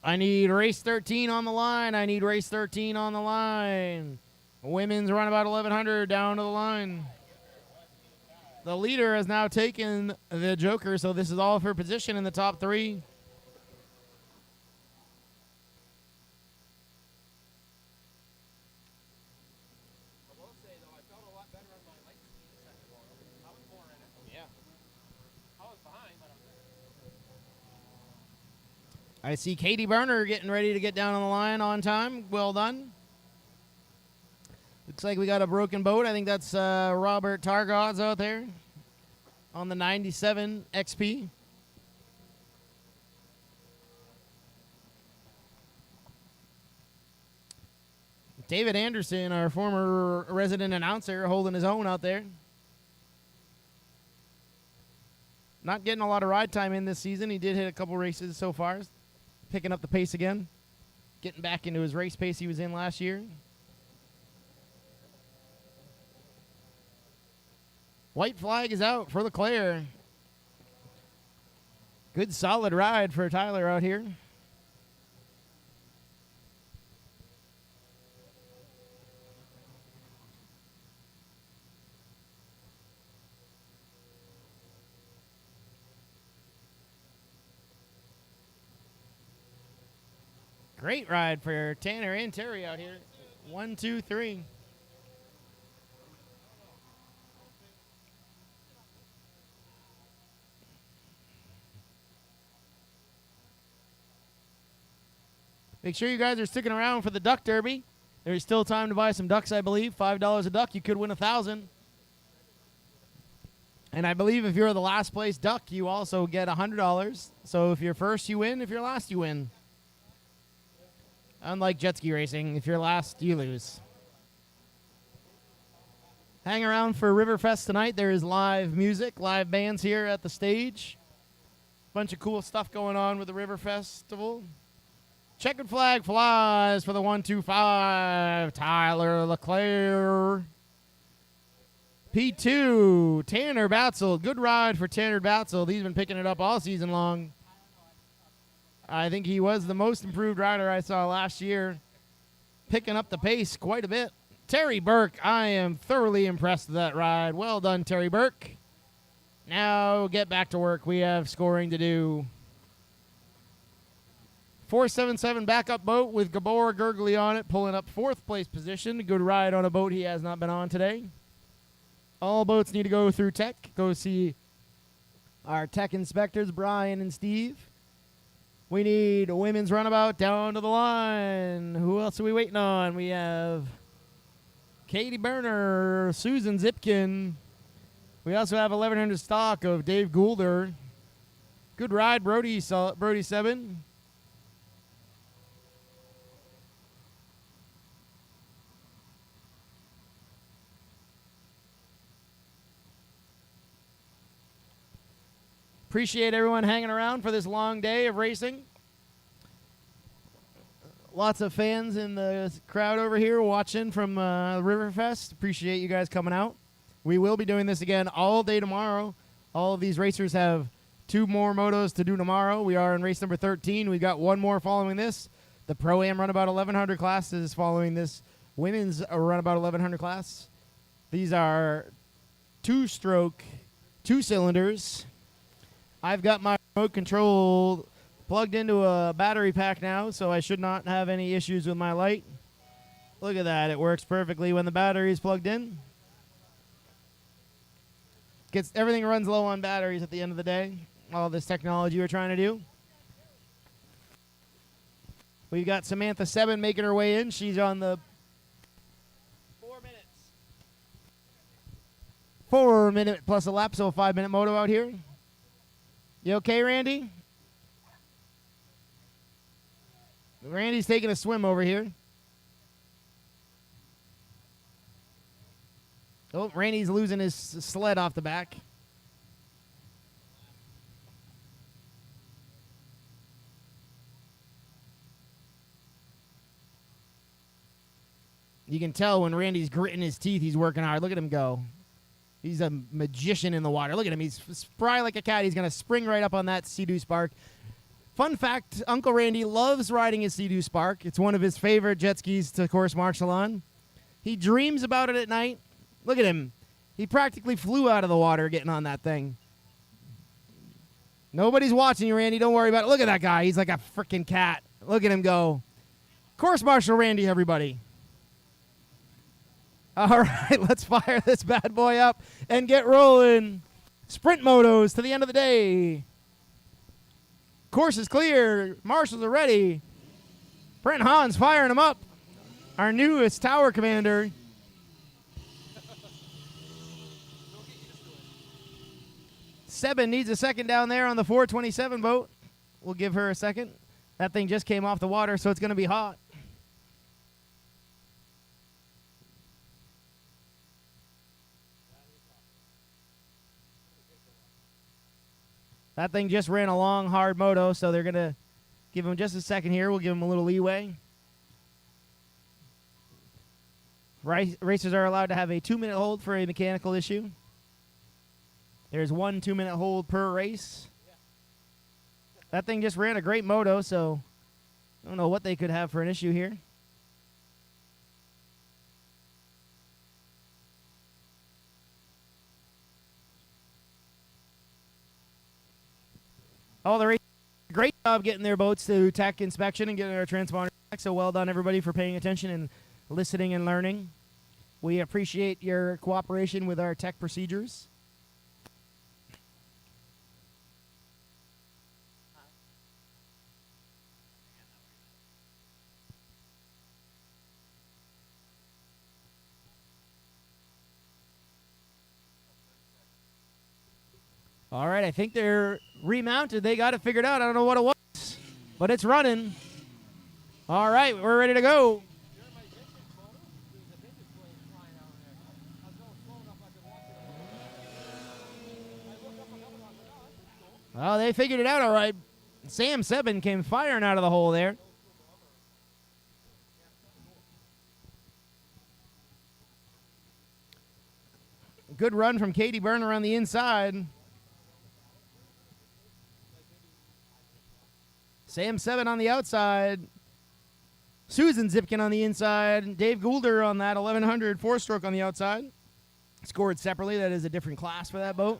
[SPEAKER 1] I need race 13 on the line. I need race 13 on the line. Women's run about 1100 down to the line. The leader has now taken the Joker, so this is all for position in the top three.
[SPEAKER 4] I will say, though, I felt a lot better on my light ski the second moto. I was more in it.
[SPEAKER 1] Yeah.
[SPEAKER 4] I was behind, but I was in it.
[SPEAKER 1] I see Katie Berner getting ready to get down on the line on time. Well done. Looks like we got a broken boat. I think that's Robert Targods out there on the 97 XP. David Anderson, our former resident announcer, holding his own out there. Not getting a lot of ride time in this season. He did hit a couple races so far, picking up the pace again, getting back into his race pace he was in last year. White flag is out for Leclerc. Good solid ride for Tyler out here. Great ride for Tanner and Terry out here. 1, 2, 3. Make sure you guys are sticking around for the Duck Derby. There's still time to buy some ducks, I believe. $5 a duck. You could win 1,000. And I believe if you're the last place duck, you also get $100. So if you're first, you win. If you're last, you win. Unlike jet ski racing, if you're last, you lose. Hang around for Riverfest tonight. There is live music, live bands here at the stage. Bunch of cool stuff going on with the River Festival. Checkered flag flies for the 125. Tyler Leclerc. P2, Tanner Batzel. Good ride for Tanner Batzel. He's been picking it up all season long. I think he was the most improved rider I saw last year. Picking up the pace quite a bit. Terry Burke, I am thoroughly impressed with that ride. Well done, Terry Burke. Now get back to work. We have scoring to do. 477 backup boat with Gabor Gurgley on it, pulling up 4th place position. Good ride on a boat he has not been on today. All boats need to go through tech. Go see our tech inspectors, Brian and Steve. We need a women's runabout down to the line. Who else are we waiting on? We have Katie Berner, Susan Zipkin. We also have 1100 stock of Dave Goulder. Good ride, Brody Sebin. Appreciate everyone hanging around for this long day of racing. Lots of fans in the crowd over here watching from Riverfest. Appreciate you guys coming out. We will be doing this again all day tomorrow. All of these racers have 2 more motos to do tomorrow. We are in race number 13. We've got 1 more following this. The Pro-Am Runabout 1100 class is following this women's Runabout 1100 class. These are 2-stroke, 2 cylinders. I've got my remote control plugged into a battery pack now, so I should not have any issues with my light. Look at that. It works perfectly when the battery is plugged in. gets everything runs low on batteries at the end of the day. All this technology we're trying to do. We've got Samantha 7 making her way in. She's on the
[SPEAKER 3] 4 minutes.
[SPEAKER 1] 4 minute plus a lap, so a 5 minute moto out here. You okay, Randy? Randy's taking a swim over here. Oh, Randy's losing his sled off the back. You can tell when Randy's gritting his teeth, he's working hard. Look at him go. He's a magician in the water. Look at him. He's spry like a cat. He's going to spring right up on that Sea-Doo Spark. Fun fact, Uncle Randy loves riding his Sea-Doo Spark. It's one of his favorite jet skis to course martial on. He dreams about it at night. Look at him. He practically flew out of the water getting on that thing. Nobody's watching you, Randy. Don't worry about it. Look at that guy. He's like a freaking cat. Look at him go. Course Marshal Randy, everybody. All right, let's fire this bad boy up and get rolling. Sprint motos to the end of the day. Course is clear. Marshals are ready. Brent Hahn's firing them up. Our newest tower commander. Seven needs a second down there on the 427 boat. We'll give her a second. That thing just came off the water, so it's going to be hot. That thing just ran a long, hard moto, so they're going to give him just a second here. We'll give him a little leeway. Racers are allowed to have a 2-minute hold for a mechanical issue. There's 1 2-minute hold per race. That thing just ran a great moto, so I don't know what they could have for an issue here. Oh, the race, great job getting their boats to tech inspection and getting our transponder back. So well done, everybody, for paying attention and listening and learning. We appreciate your cooperation with our tech procedures. All right, I think they're remounted. They got it figured out. I don't know what it was, but it's running. All right, we're ready to go. Oh, they figured it out all right. Sam 7 came firing out of the hole there. Good run from Katie Berner on the inside. Sam 7 on the outside. Susan Zipkin on the inside. Dave Goulder on that 1100 4-stroke on the outside. Scored separately. That is a different class for that boat.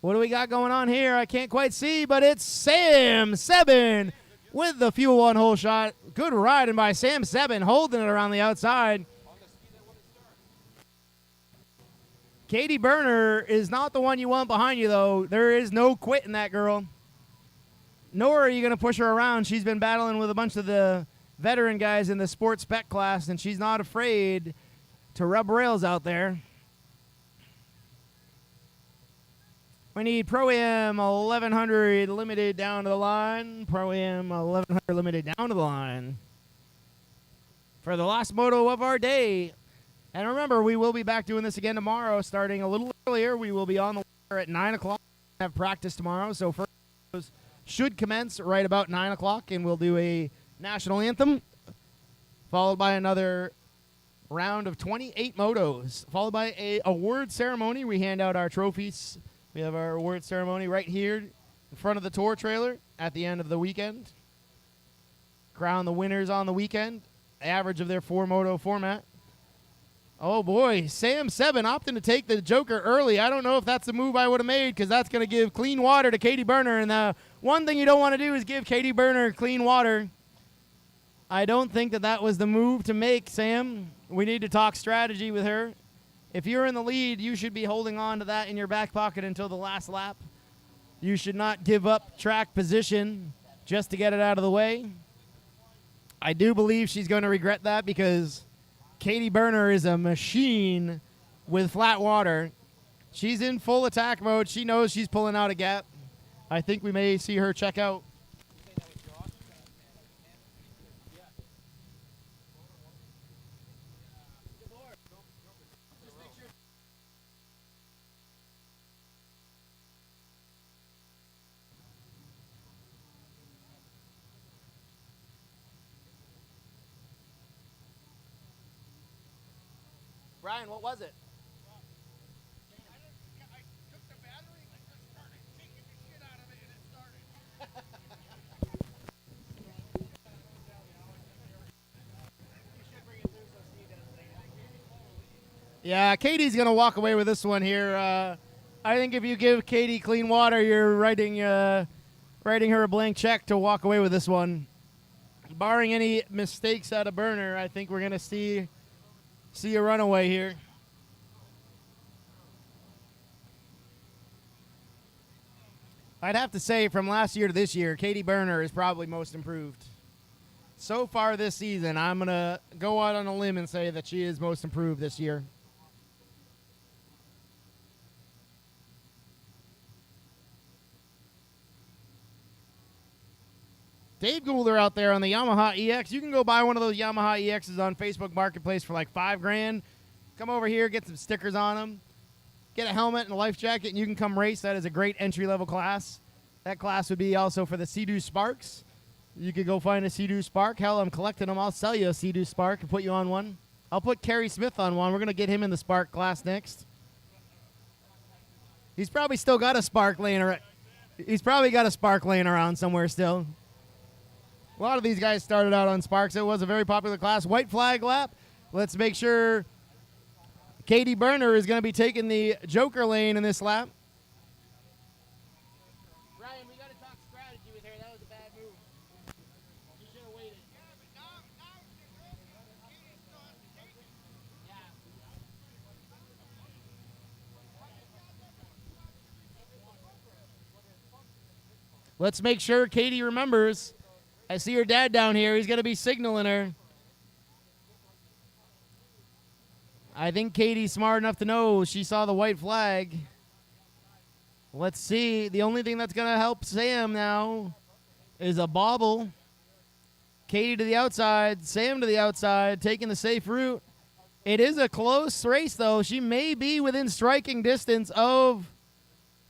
[SPEAKER 1] What do we got going on here? I can't quite see, but it's Sam 7 with the fuel one-hole shot. Good riding by Sam 7, holding it around the outside. Katie Berner is not the one you want behind you, though. There is no quitting that girl. Nor are you going to push her around. She's been battling with a bunch of the veteran guys in the sports spec class, and she's not afraid to rub rails out there. We need Pro-Am 1100 limited down to the line. Pro-Am 1100 limited down to the line for the last moto of our day. And remember, we will be back doing this again tomorrow, starting a little earlier. We will be on the water at 9 o'clock. Have practice tomorrow, so first should commence right about 9 o'clock, and we'll do a national anthem, followed by another round of 28 motos, followed by a award ceremony. We hand out our trophies. We have our award ceremony right here in front of the tour trailer at the end of the weekend. Crown the winners on the weekend, average of their 4-moto format. Oh, boy, Sam 7 opting to take the Joker early. I don't know if that's the move I would have made, because that's going to give clean water to Katie Berner. And the one thing you don't want to do is give Katie Berner clean water. I don't think that that was the move to make, Sam. We need to talk strategy with her. If you're in the lead, you should be holding on to that in your back pocket until the last lap. You should not give up track position just to get it out of the way. I do believe she's going to regret that because Katie Berner is a machine with flat water. She's in full attack mode. She knows she's pulling out a gap. I think we may see her check out. Brian, what was it?
[SPEAKER 4] I took the battery and just started taking the shit out of it, and it started.
[SPEAKER 1] Yeah, Katie's going to walk away with this one here. I think if you give Katie clean water, you're writing her a blank check to walk away with this one. Barring any mistakes out of Berner, I think we're going to see a runaway here. I'd have to say from last year to this year, Katie Berner is probably most improved. So far this season, I'm going to go out on a limb and say that she is most improved this year. Dave Goulder out there on the Yamaha EX. You can go buy one of those Yamaha EXs on Facebook Marketplace for like $5,000. Come over here, get some stickers on them, get a helmet and a life jacket, and you can come race. That is a great entry-level class. That class would be also for the Sea-Doo Sparks. You could go find a Sea-Doo Spark. Hell, I'm collecting them. I'll sell you a Sea-Doo Spark and put you on one. I'll put Kerry Smith on one. We're going to get him in the Spark class next. He's probably still got a Spark laying around. He's probably got a Spark laying around somewhere still. A lot of these guys started out on Sparks. It was a very popular class. White flag lap. Let's make sure Katie Berner is going to be taking the Joker lane in this lap.
[SPEAKER 3] Ryan, we got to talk strategy with her. That was a bad move. You should have waited.
[SPEAKER 1] Let's make sure Katie remembers. I see her dad down here. He's going to be signaling her. I think Katie's smart enough to know she saw the white flag. Let's see. The only thing that's going to help Sam now is a bobble. Katie to the outside. Sam to the outside, taking the safe route. It is a close race, though. She may be within striking distance of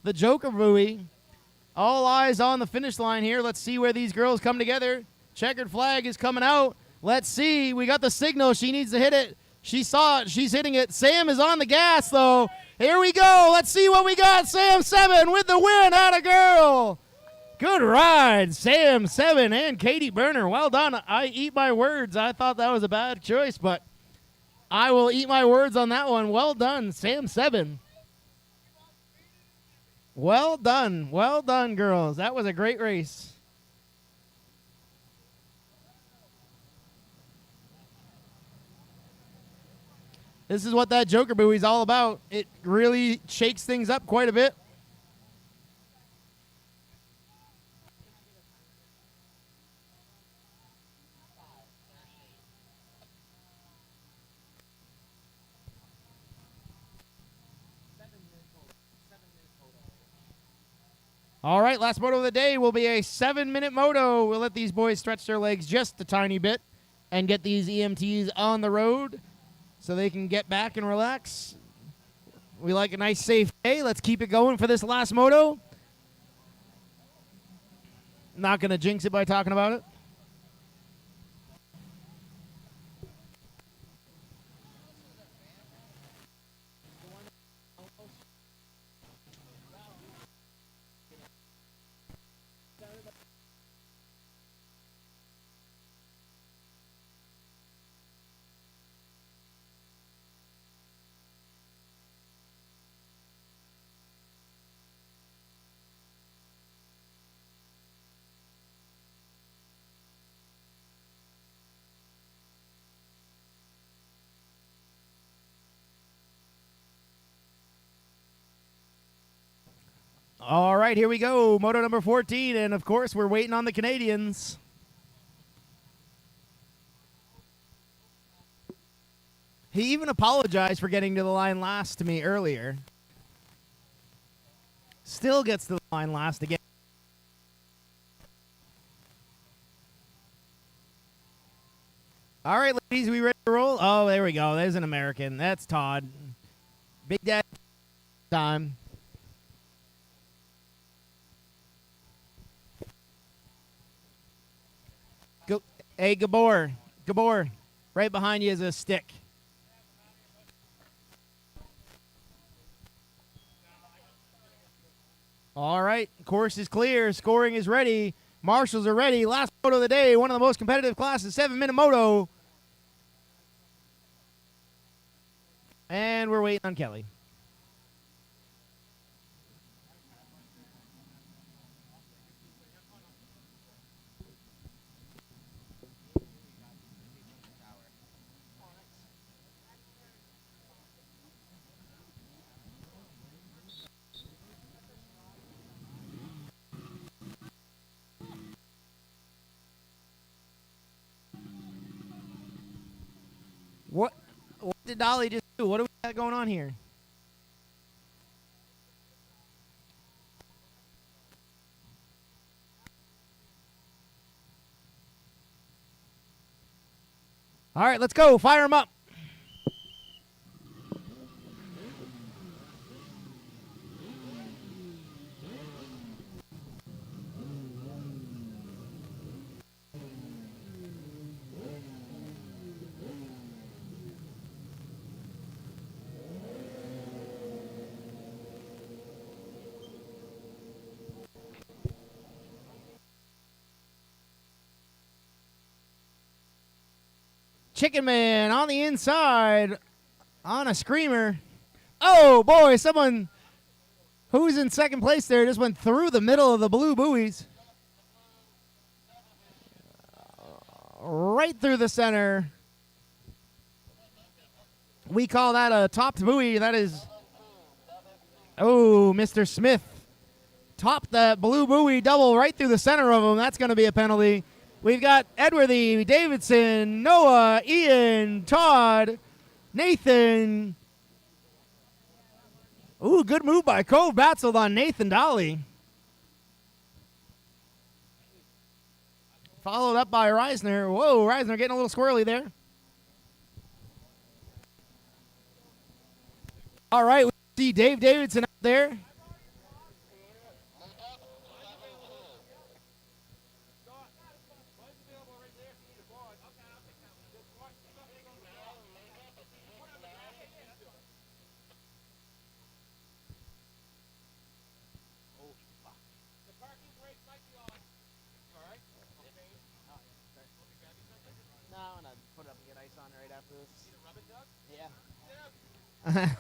[SPEAKER 1] the Joker buoy. All eyes on the finish line here. Let's see where these girls come together. Checkered flag is coming out. Let's see. We got the signal. She needs to hit it. She saw it. She's hitting it. Sam is on the gas, though. Here we go. Let's see what we got. Sam 7 with the win. Atta girl. Good ride. Sam 7 and Katie Berner. Well done. I eat my words. I thought that was a bad choice, but I will eat my words on that one. Well done, Sam 7. Well done. Well done, girls. That was a great race. This is what that Joker buoy is all about. It really shakes things up quite a bit. All right, last moto of the day will be a 7-minute moto. We'll let these boys stretch their legs just a tiny bit and get these EMTs on the road so they can get back and relax. We like a nice, safe day. Let's keep it going for this last moto. Not going to jinx it by talking about it. All right, here we go. Moto number 14, and of course, we're waiting on the Canadians. He even apologized for getting to the line last to me earlier. Still gets to the line last again. All right, ladies, we ready to roll? Oh, there we go. There's an American. That's Todd. Big Dad time. Go, hey, Gabor. Gabor, right behind you is a stick. All right, course is clear. Scoring is ready. Marshals are ready. Last moto of the day, one of the most competitive classes, 7-minute moto. And we're waiting on Kelly. What did Dolly just do? What do we got going on here? All right, let's go. Fire him up. Chicken Man on the inside on a screamer. Oh, boy, someone who's in second place there just went through the middle of the blue buoys. Right through the center. We call that a topped buoy. That is, oh, Mr. Smith topped that blue buoy double right through the center of him. That's going to be a penalty. We've got Edworthy, Davidson, Noah, Ian, Todd, Nathan. Ooh, good move by Cove Batzel on Nathan Dolly. Followed up by Reisner. Whoa, Reisner getting a little squirrely there. All right, we see Dave Davidson out there.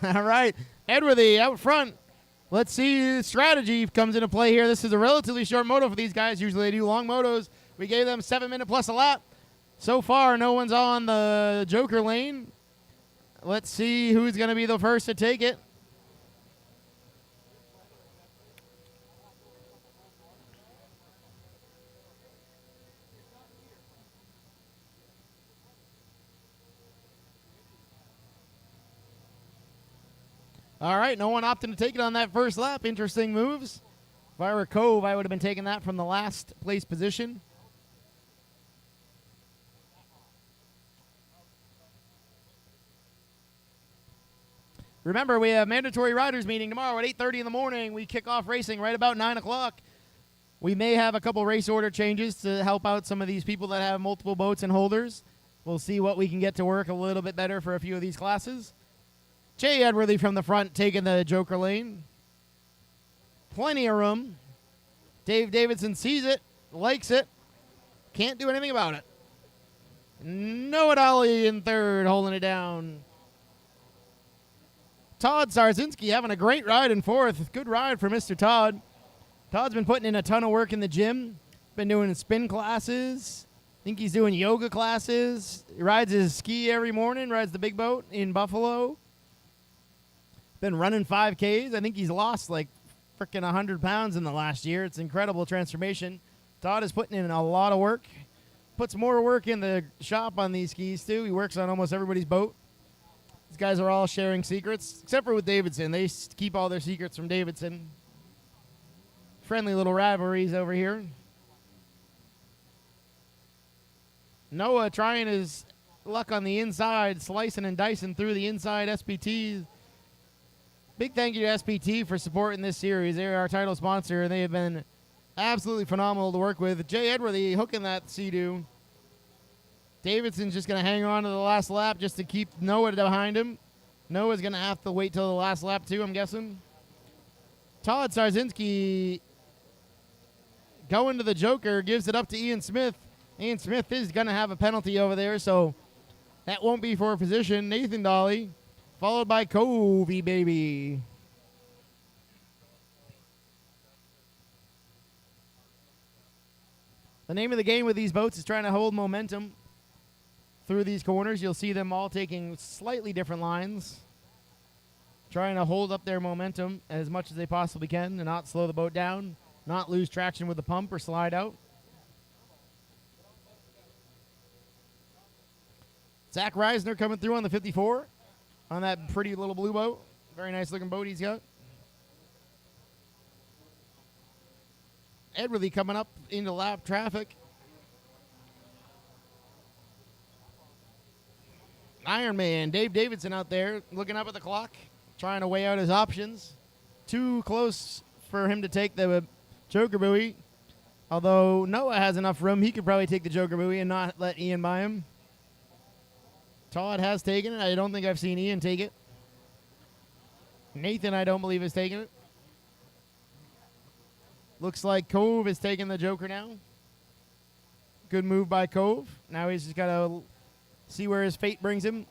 [SPEAKER 1] All right, Edworthy out front. Let's see, strategy comes into play here. This is a relatively short moto for these guys. Usually they do long motos. We gave them 7 minute plus a lap. So far, no one's on the Joker lane. Let's see who's going to be the first to take it. All right, no one opted to take it on that first lap. Interesting moves. If I were Cove, I would have been taking that from the last place position. Remember, we have mandatory riders meeting tomorrow at 8:30 in the morning. We kick off racing right about 9 o'clock. We may have a couple race order changes to help out some of these people that have multiple boats and holders. We'll see what we can get to work a little bit better for a few of these classes. Jay Edworthy from the front taking the Joker lane. Plenty of room. Dave Davidson sees it, likes it, can't do anything about it. Noah Dolly in third, holding it down. Todd Sarzinski having a great ride in fourth. Good ride for Mr. Todd. Todd's been putting in a ton of work in the gym. Been doing spin classes. I think he's doing yoga classes. He rides his ski every morning, rides the big boat in Buffalo. Been running 5Ks. I think he's lost like freaking 100 pounds in the last year. It's incredible transformation. Todd is putting in a lot of work. Puts more work in the shop on these skis, too. He works on almost everybody's boat. These guys are all sharing secrets, except for with Davidson. They keep all their secrets from Davidson. Friendly little rivalries over here. Noah trying his luck on the inside, slicing and dicing through the inside SPT. Big thank you to SPT for supporting this series. They're our title sponsor, and they have been absolutely phenomenal to work with. Jay Edworthy hooking that Sea-Doo. Davidson's just going to hang on to the last lap just to keep Noah behind him. Noah's going to have to wait till the last lap, too, I'm guessing. Todd Sarzinski going to the Joker, gives it up to Ian Smith. Ian Smith is going to have a penalty over there, so that won't be for a position. Nathan Dolly, followed by Covey, baby. The name of the game with these boats is trying to hold momentum through these corners. You'll see them all taking slightly different lines, trying to hold up their momentum as much as they possibly can and not slow the boat down, not lose traction with the pump or slide out. Zach Reisner coming through on the 54 on that pretty little blue boat. Very nice looking boat he's got. Edworthy coming up into lap traffic. Ironman Dave Davidson out there looking up at the clock, trying to weigh out his options. Too close for him to take the Joker buoy. Although Noah has enough room, he could probably take the Joker buoy and not let Ian buy him. Todd has taken it. I don't think I've seen Ian take it. Nathan, I don't believe, has taken it. Looks like Cove is taking the Joker now. Good move by Cove. Now he's just got to see where his fate brings him.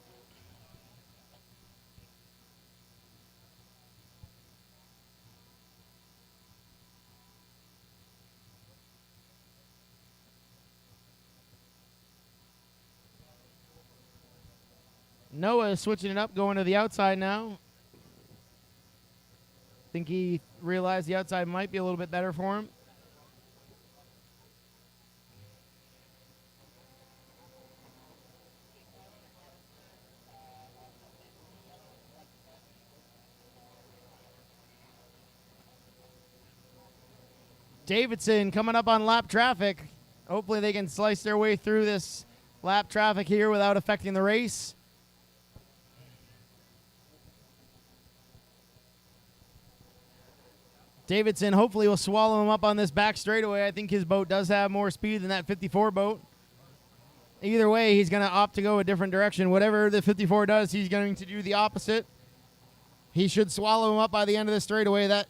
[SPEAKER 1] Noah is switching it up, going to the outside now. Think he realized the outside might be a little bit better for him. Davidson coming up on lap traffic. Hopefully they can slice their way through this lap traffic here without affecting the race. Davidson hopefully will swallow him up on this back straightaway. I think his boat does have more speed than that 54 boat. Either way, he's going to opt to go a different direction. Whatever the 54 does, he's going to do the opposite. He should swallow him up by the end of the straightaway. That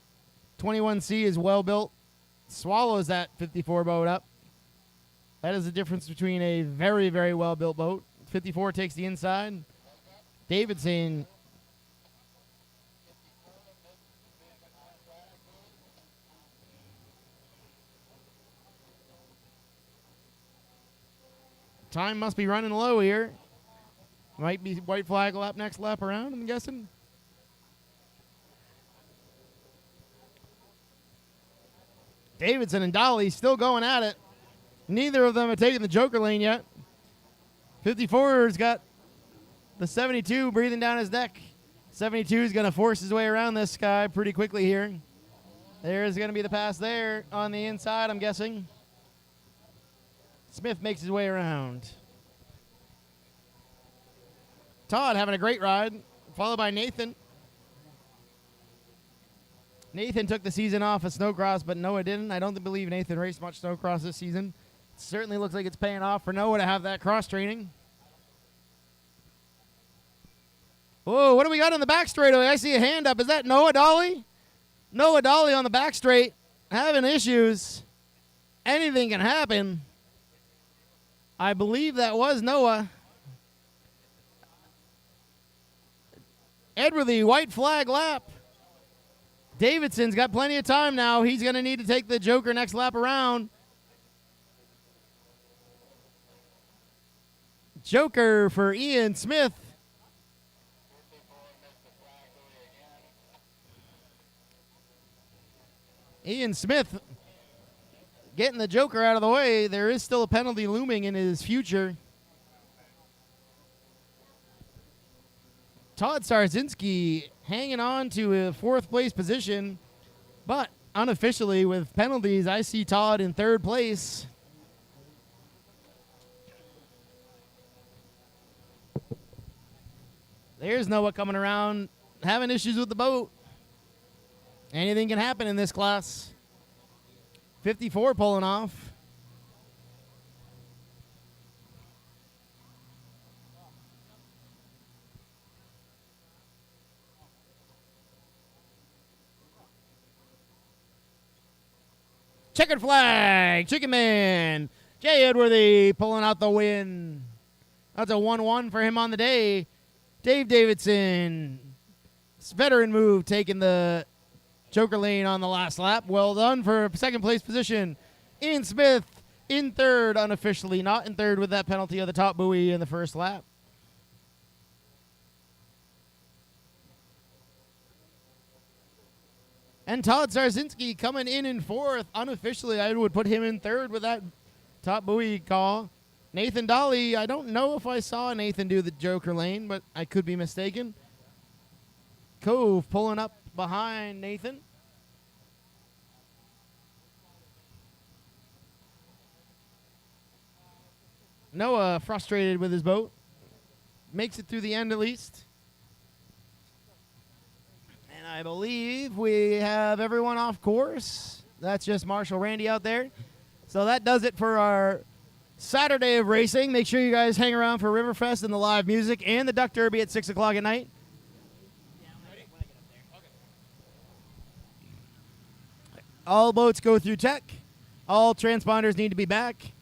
[SPEAKER 1] 21C is well built. Swallows that 54 boat up. That is the difference between a very, very well built boat. 54 takes the inside. Davidson time must be running low here. Might be white flag lap next lap around, I'm guessing. Davidson and Dolly still going at it. Neither of them have taken the Joker lane yet. 54's got the 72 breathing down his neck. 72 is going to force his way around this guy pretty quickly here. There's going to be the pass there on the inside, I'm guessing. Smith makes his way around. Todd having a great ride, followed by Nathan. Nathan took the season off of snowcross, but Noah didn't. I don't believe Nathan raced much snowcross this season. It certainly looks like it's paying off for Noah to have that cross training. Whoa, what do we got on the back straightaway? I see a hand up. Is that Noah Dolly? Noah Dolly on the back straight, having issues. Anything can happen. I believe that was Noah. Edworthy, white flag lap. Davidson's got plenty of time now. He's going to need to take the Joker next lap around. Joker for Ian Smith. Ian Smith getting the Joker out of the way. There is still a penalty looming in his future. Todd Starzinski hanging on to a fourth place position, but unofficially with penalties, I see Todd in third place. There's Noah coming around, having issues with the boat. Anything can happen in this class. 54 pulling off. Checkered flag, Chicken Man. Jay Edworthy pulling out the win. That's a 1-1 for him on the day. Dave Davidson, veteran move, taking the Joker lane on the last lap. Well done for second place position. Ian Smith in third, unofficially not in third with that penalty of the top buoy in the first lap. And Todd Starzinski coming in fourth. Unofficially, I would put him in third with that top buoy call. Nathan Dolly, I don't know if I saw Nathan do the Joker lane, but I could be mistaken. Cove pulling up behind Nathan. Noah frustrated with his boat. Makes it through the end at least. And I believe we have everyone off course. That's just Marshall Randy out there. So that does it for our Saturday of racing. Make sure you guys hang around for Riverfest and the live music and the Duck Derby at 6 o'clock at night. All boats go through tech. All transponders need to be back.